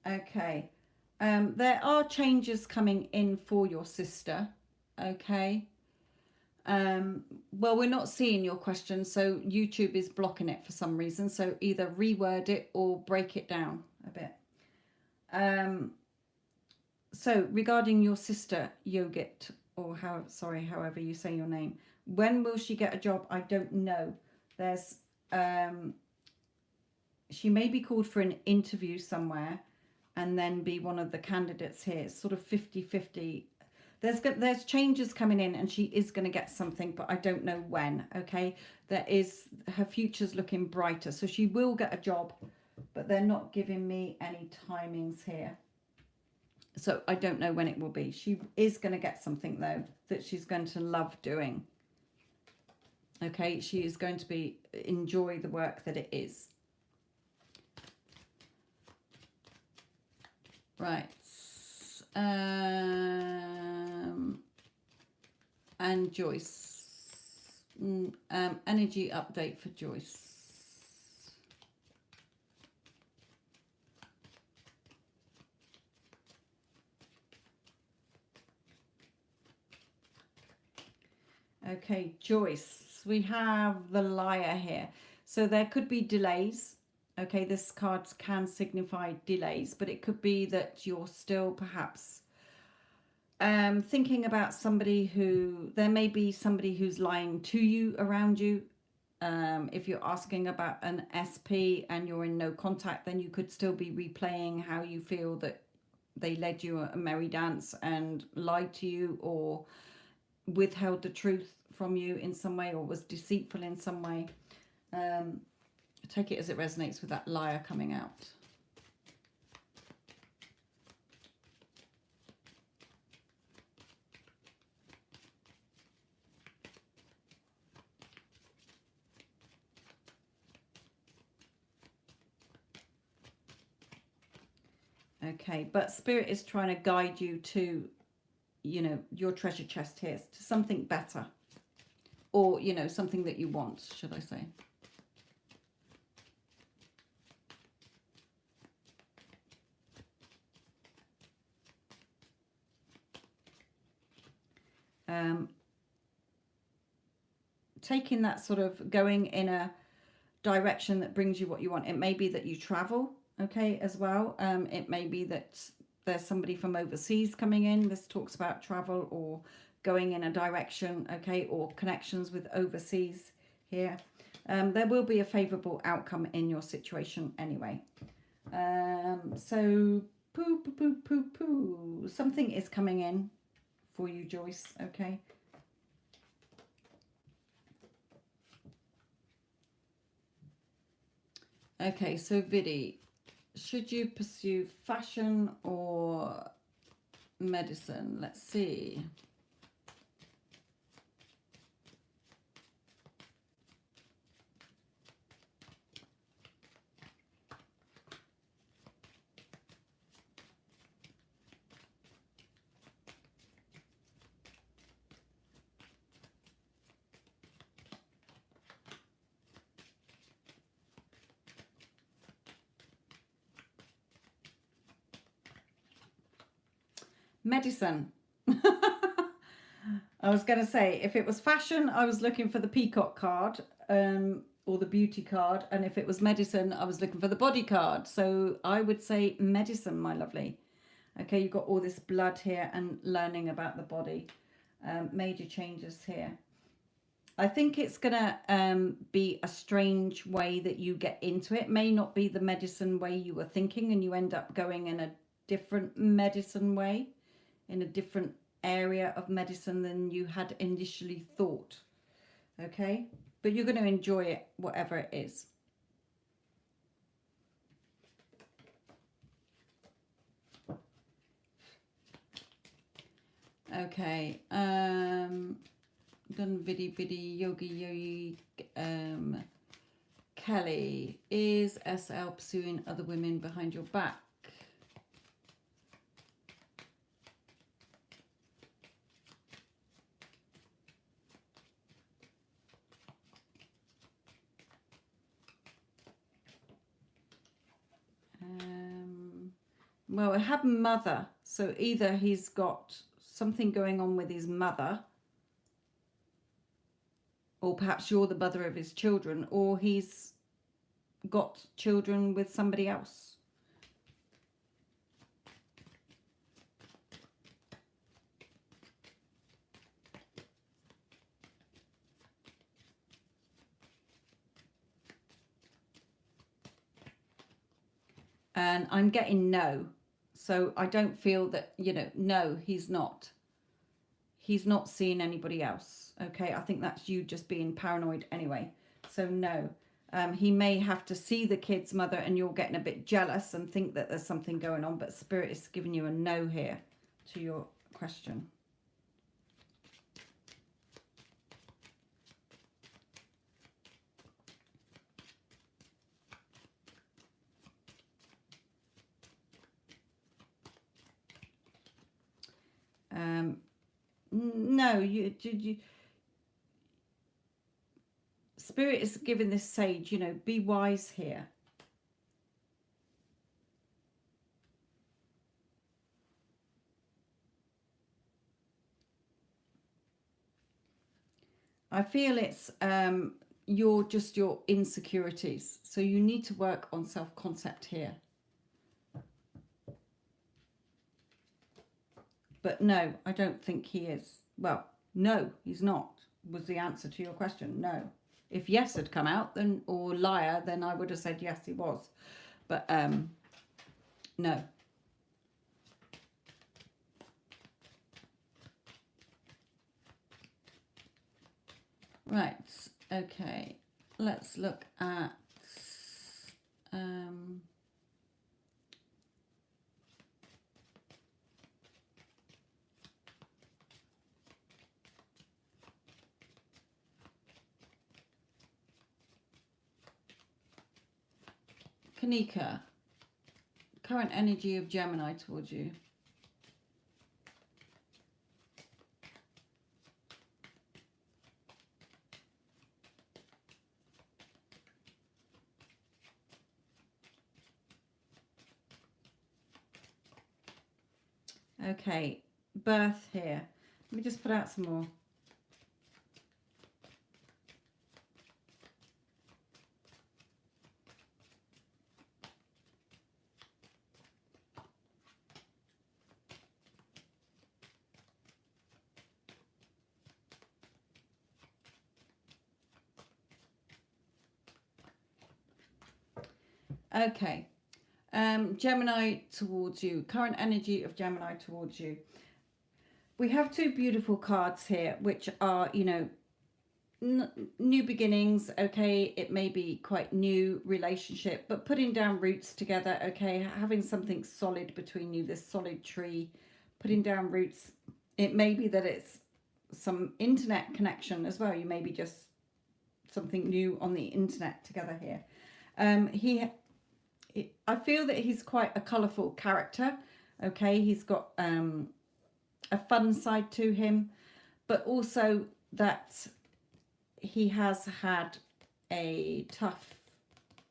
Okay. There are changes coming in for your sister. Okay. Well, we're not seeing your question, so YouTube is blocking it for some reason. So either reword it or break it down a bit. So regarding your sister, Yogit, or however you say your name, when will she get a job? I don't know. There's, she may be called for an interview somewhere and then be one of the candidates here. It's sort of 50-50. There's changes coming in and she is going to get something, but I don't know when. Okay, her future's looking brighter, so she will get a job, but they're not giving me any timings here, so I don't know when it will be. She is going to get something though that she's going to love doing. Okay, she is going to enjoy the work that it is. Right. And Joyce. Energy update for Joyce. Okay, Joyce. We have the Liar here. So there could be delays. Okay, this card can signify delays, but it could be that you're still perhaps thinking about there may be somebody who's lying to you around you. If you're asking about an SP and you're in no contact, then you could still be replaying how you feel that they led you a merry dance and lied to you or withheld the truth from you in some way or was deceitful in some way. Take it as it resonates with that Liar coming out. Okay, but Spirit is trying to guide you to, your treasure chest here, to something better. Or, something that you want, should I say. Taking that sort of going in a direction that brings you what you want. It may be that you travel, okay, as well. It may be that there's somebody from overseas coming in. This talks about travel or going in a direction, okay, or connections with overseas here. There will be a favorable outcome in your situation anyway. So something is coming in for you, Joyce, okay. Okay, so Vidi, should you pursue fashion or medicine? Let's see. Medicine. I was going to say, if it was fashion, I was looking for the peacock card, or the beauty card. And if it was medicine, I was looking for the body card. So I would say medicine, my lovely. Okay, you've got all this blood here and learning about the body. Major changes here. I think it's going to be a strange way that you get into it. May not be the medicine way you were thinking, and you end up going in a different medicine way, in a different area of medicine than you had initially thought. Okay, but you're going to enjoy it, whatever it is. Okay, done viddy yogi Kelly, is SL pursuing other women behind your back? Well, I have mother, so either he's got something going on with his mother, or perhaps you're the mother of his children, or he's got children with somebody else. And I'm getting no. So I don't feel that, you know, no, he's not. He's not seeing anybody else. Okay, I think that's you just being paranoid anyway. So no. He may have to see the kid's mother and you're getting a bit jealous and think that there's something going on, but Spirit is giving you a no here to your question. No, you Spirit is giving this sage, you know, be wise here. I feel it's your insecurities. So you need to work on self-concept here. But no, I don't think he is. Well, no, he's not, was the answer to your question. No. If yes had come out, then, or liar, then I would have said yes, he was. But no. Right, okay. Let's look at Kanika, current energy of Gemini towards you. Okay, birth here. Let me just put out some more. Okay, Gemini towards you, current energy of Gemini towards you. We have two beautiful cards here, which are, you know, new beginnings. Okay, it may be quite new relationship, but putting down roots together. Okay, having something solid between you, this solid tree, putting down roots. It may be that it's some internet connection as well. You may be just something new on the internet together here. I feel that he's quite a colourful character. Okay, he's got a fun side to him, but also that he has had a tough,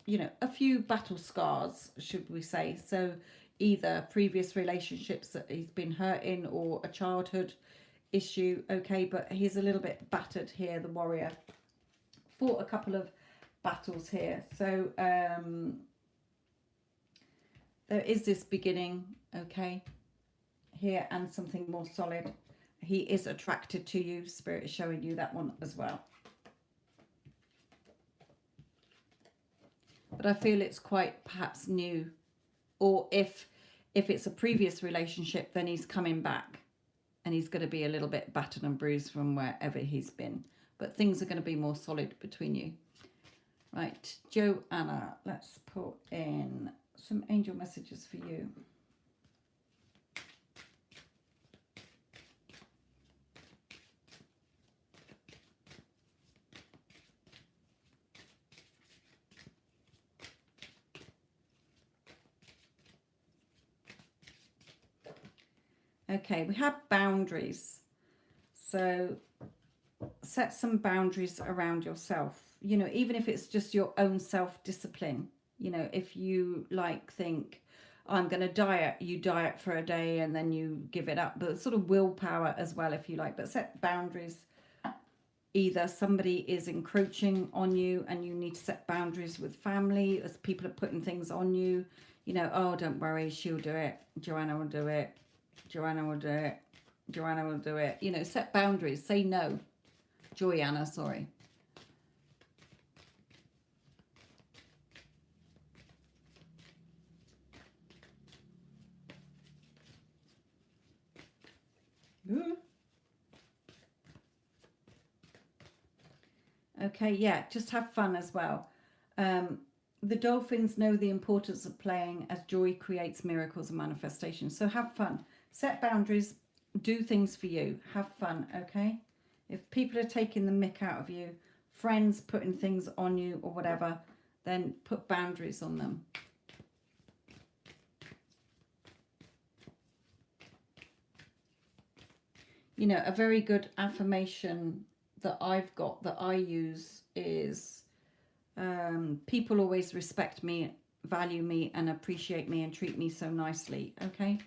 you know, a few battle scars, should we say. So either previous relationships that he's been hurt in or a childhood issue. Okay, but he's a little bit battered here, the warrior. Fought a couple of battles here. So there is this beginning, okay, here, and something more solid. He is attracted to you. Spirit is showing you that one as well. But I feel it's quite perhaps new. Or if it's a previous relationship, then he's coming back. And he's going to be a little bit battered and bruised from wherever he's been. But things are going to be more solid between you. Right, Joanna, let's put in some angel messages for you. Okay, we have boundaries. So set some boundaries around yourself. You know, even if it's just your own self-discipline. You know, if you think, I'm going to diet, you diet for a day and then you give it up. But sort of willpower as well, if you like. But set boundaries. Either somebody is encroaching on you and you need to set boundaries with family, as people are putting things on you. You know, oh, don't worry, she'll do it. Joanna will do it. Joanna will do it. Joanna will do it. You know, set boundaries. Say no. Joanna, sorry. Ooh. Okay, yeah, just have fun as well. The dolphins know the importance of playing, as joy creates miracles and manifestations. So have fun. Set boundaries. Do things for you. Have fun, okay? If people are taking the mick out of you, friends putting things on you or whatever, then put boundaries on them. You know, a very good affirmation that I've got, that I use, is people always respect me, value me, and appreciate me and treat me so nicely, okay?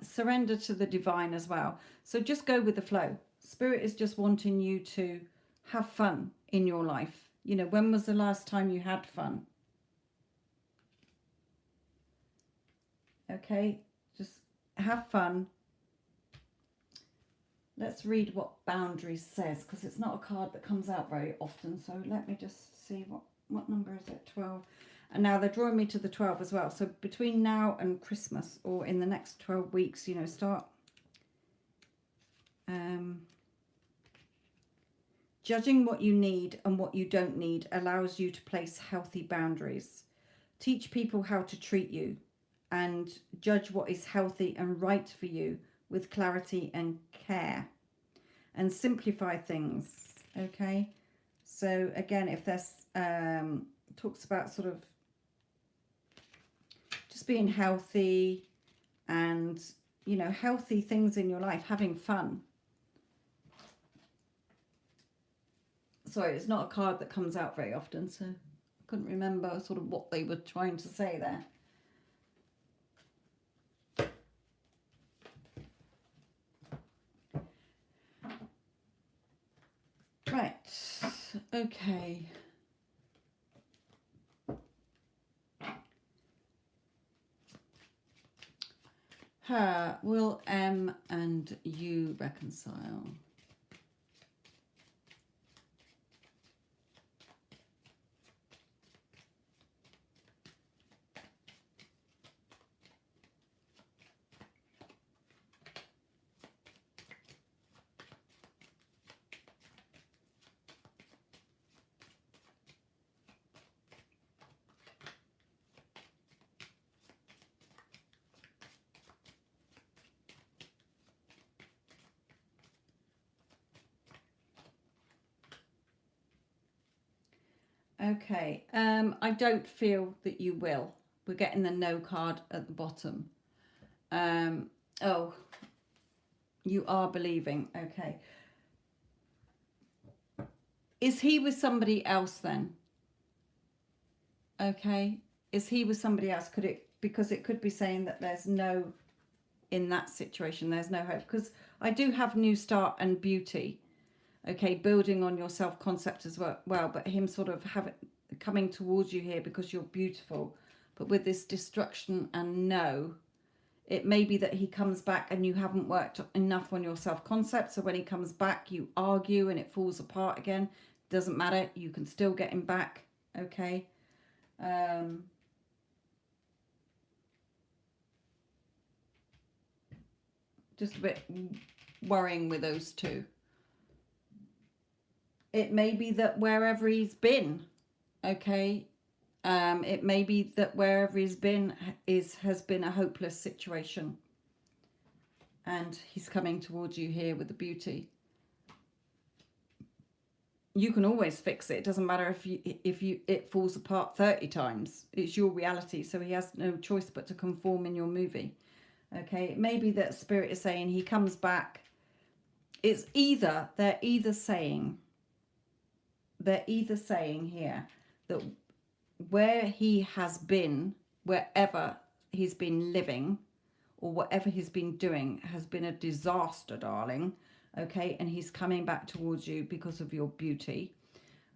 Surrender to the divine as well. So just go with the flow. Spirit is just wanting you to have fun in your life. You know, when was the last time you had fun? Okay, just have fun. Let's read what boundaries says, because it's not a card that comes out very often. So let me just see what number is it? 12. And now they're drawing me to the 12 as well. So between now and Christmas, or in the next 12 weeks, you know, start judging what you need and what you don't need allows you to place healthy boundaries. Teach people how to treat you and judge what is healthy and right for you with clarity and care. And simplify things, okay? So again, if there's talks about sort of just being healthy and, you know, healthy things in your life, having fun. Sorry, it's not a card that comes out very often, so I couldn't remember sort of what they were trying to say there. Right, okay. Will M and you reconcile? Okay, I don't feel that you will. We're getting the no card at the bottom. Oh, you are believing. Okay. Is he with somebody else then? Okay. Is he with somebody else? Could it, because it could be saying that there's no, in that situation, there's no hope. Because I do have new start and beauty. Okay. Building on your self-concept as well. But him sort of coming towards you here because you're beautiful. But with this destruction and no, it may be that he comes back and you haven't worked enough on your self-concept. So when he comes back, you argue and it falls apart again. Doesn't matter. You can still get him back. Okay. Just a bit worrying with those two. It may be that wherever he's been, okay, it may be that wherever he's been has been a hopeless situation, and he's coming towards you here with the beauty. You can always fix it. It doesn't matter if it falls apart 30 times. It's your reality, so he has no choice but to conform in your movie. Okay, it may be that Spirit is saying he comes back. It's either, they're either saying here that where he has been, wherever he's been living or whatever he's been doing has been a disaster, darling. Okay, and he's coming back towards you because of your beauty.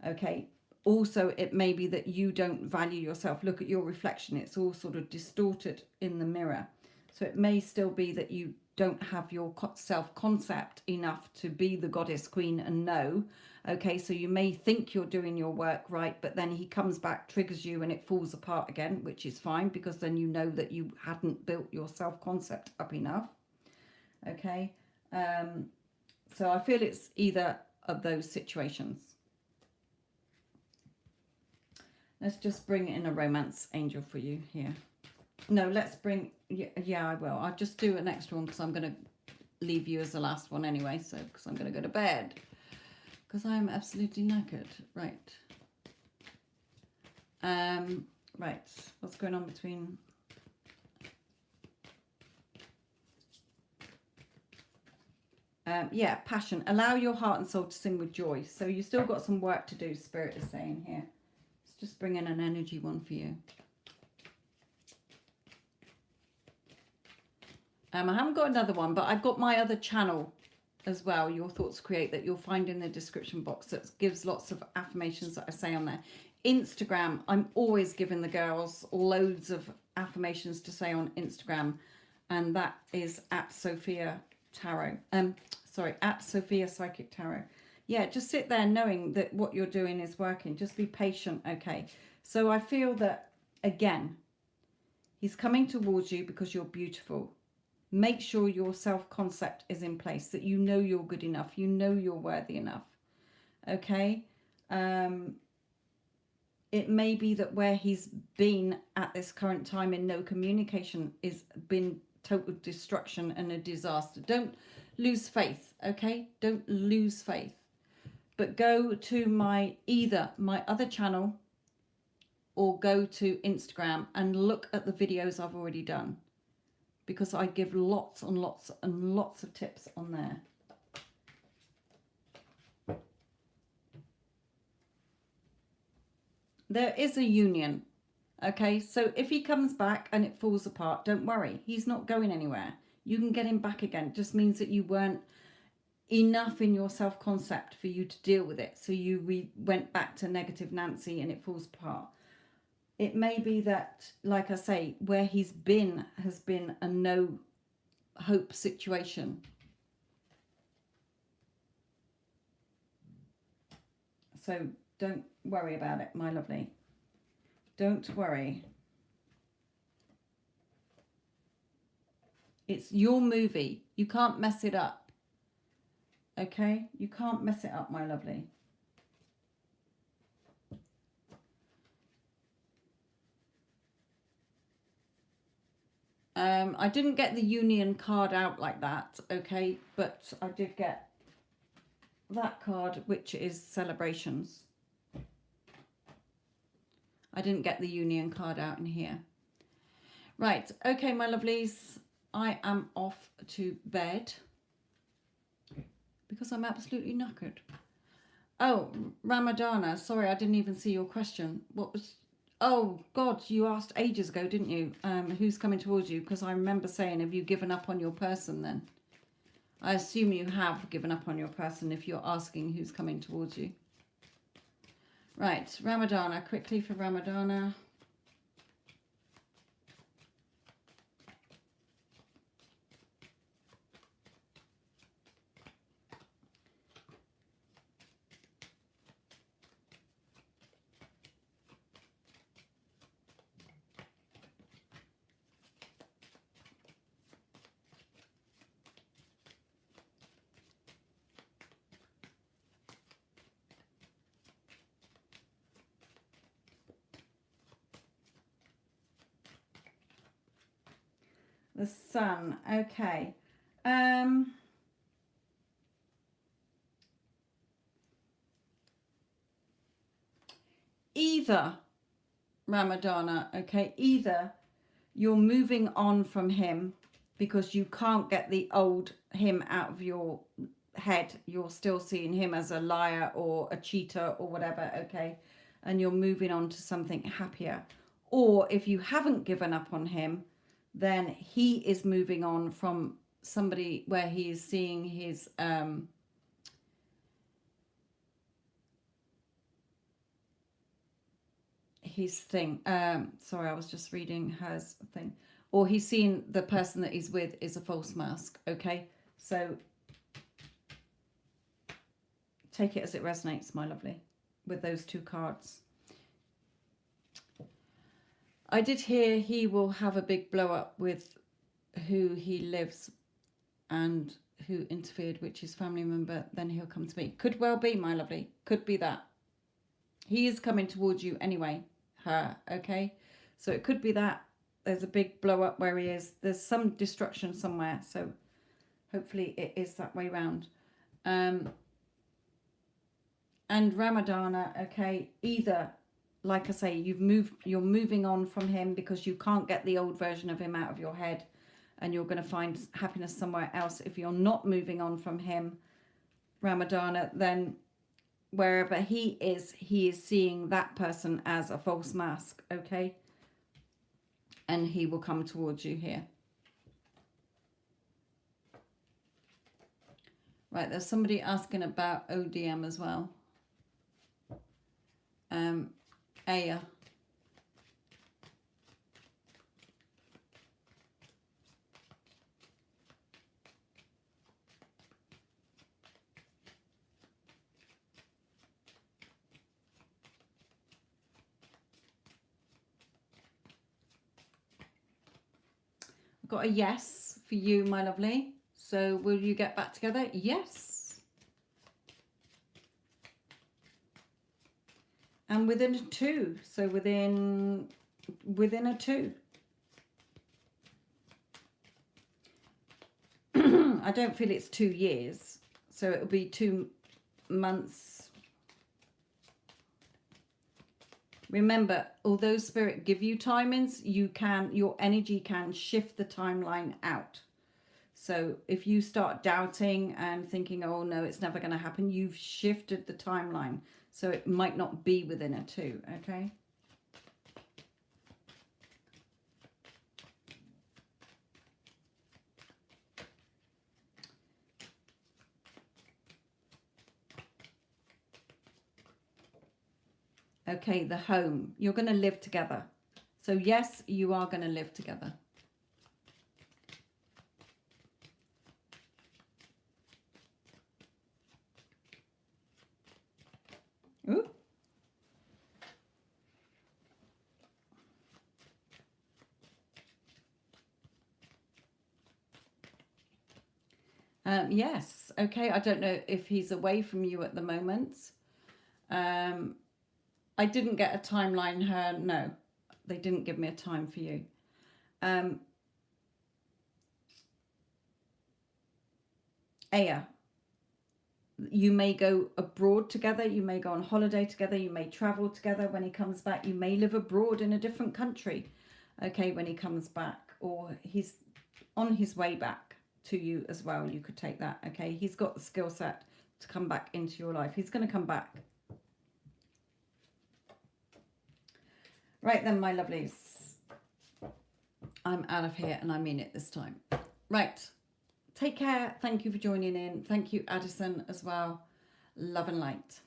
Okay, also it may be that you don't value yourself. Look at your reflection, it's all sort of distorted in the mirror. So it may still be that you don't have your self-concept enough to be the goddess queen and know. Okay, so you may think you're doing your work right, but then he comes back, triggers you, and it falls apart again, which is fine, because then you know that you hadn't built your self-concept up enough. Okay, so I feel it's either of those situations. Let's just bring in a romance angel for you here. No, let's bring, yeah, I will. I'll just do an extra one because I'm going to leave you as the last one anyway. So, because I'm going to go to bed. Because I'm absolutely knackered. Right. Right. What's going on between... yeah, passion. Allow your heart and soul to sing with joy. So you still got some work to do, Spirit is saying here. Let's just bring in an energy one for you. I haven't got another one, but I've got my other channel as well, Your Thoughts Create, that you'll find in the description box, that gives lots of affirmations that I say on there. Instagram, I'm always giving the girls loads of affirmations to say on Instagram, and that is at Sophia Tarot. Sorry, at Sophia Psychic Tarot. Yeah, just sit there knowing that what you're doing is working. Just be patient, okay? So I feel that, again, he's coming towards you because you're beautiful. Make sure your self-concept is in place, that you know you're good enough, you know you're worthy enough, okay? It may be that where he's been at this current time in no communication is been total destruction and a disaster. Don't lose faith, okay? Don't lose faith. But go to either my other channel or go to Instagram and look at the videos I've already done, because I give lots and lots and lots of tips on there. There is a union, okay? So if he comes back and it falls apart, don't worry. He's not going anywhere. You can get him back again. It just means that you weren't enough in your self-concept for you to deal with it. So you went back to negative Nancy and it falls apart. It may be that, like I say, where he's been has been a no hope situation. So don't worry about it, my lovely. Don't worry. It's your movie. You can't mess it up. Okay? You can't mess it up, my lovely. I didn't get the union card out like that, okay? But I did get that card, which is celebrations. I didn't get the union card out in here. Right, okay, my lovelies. I am off to bed because I'm absolutely knackered. Oh, Ramadana. Sorry, I didn't even see your question. What was... Oh, God, you asked ages ago, didn't you? Who's coming towards you? Because I remember saying, have you given up on your person then? I assume you have given up on your person if you're asking who's coming towards you. Right, Ramadana. Quickly for Ramadana. The sun. Okay. Either, Ramadana, okay, either you're moving on from him because you can't get the old him out of your head. You're still seeing him as a liar or a cheater or whatever, okay, and you're moving on to something happier. Or if you haven't given up on him, then he is moving on from somebody where he is seeing his thing. Sorry, I was just reading hers thing. Or he's seen the person that he's with is a false mask. Okay, so take it as it resonates, my lovely, with those two cards. I did hear he will have a big blow up with who he lives and who interfered, which is family member. Then he'll come to me. Could well be, my lovely. Could be that. He is coming towards you anyway. Her, okay? So it could be that there's a big blow up where he is. There's some destruction somewhere. So hopefully it is that way round. And Ramadana, okay, either, like I say, you're moving on from him because you can't get the old version of him out of your head, and you're going to find happiness somewhere else. If you're not moving on from him, Ramadana, then wherever he is seeing that person as a false mask, okay? And he will come towards you here. Right, there's somebody asking about ODM as well. Aya. Got a yes for you, my lovely. So will you get back together? Yes. And within a 2. So within a 2. I don't feel it's 2 years. So it'll be 2 months. Remember, although Spirit give you timings, your energy can shift the timeline out. So if you start doubting and thinking, oh no, it's never going to happen, you've shifted the timeline. So it might not be within a 2, okay? Okay, the home. You're going to live together. So yes, you are going to live together. Ooh. Yes. Okay. I don't know if he's away from you at the moment. I didn't get a timeline. No, they didn't give me a time for you. Aya, you may go abroad together. You may go on holiday together. You may travel together when he comes back. You may live abroad in a different country. Okay, when he comes back, or he's on his way back to you as well. You could take that. Okay, he's got the skill set to come back into your life. He's going to come back. Right then, my lovelies. I'm out of here, and I mean it this time. Right. Take care. Thank you for joining in. Thank you, Addison, as well. Love and light.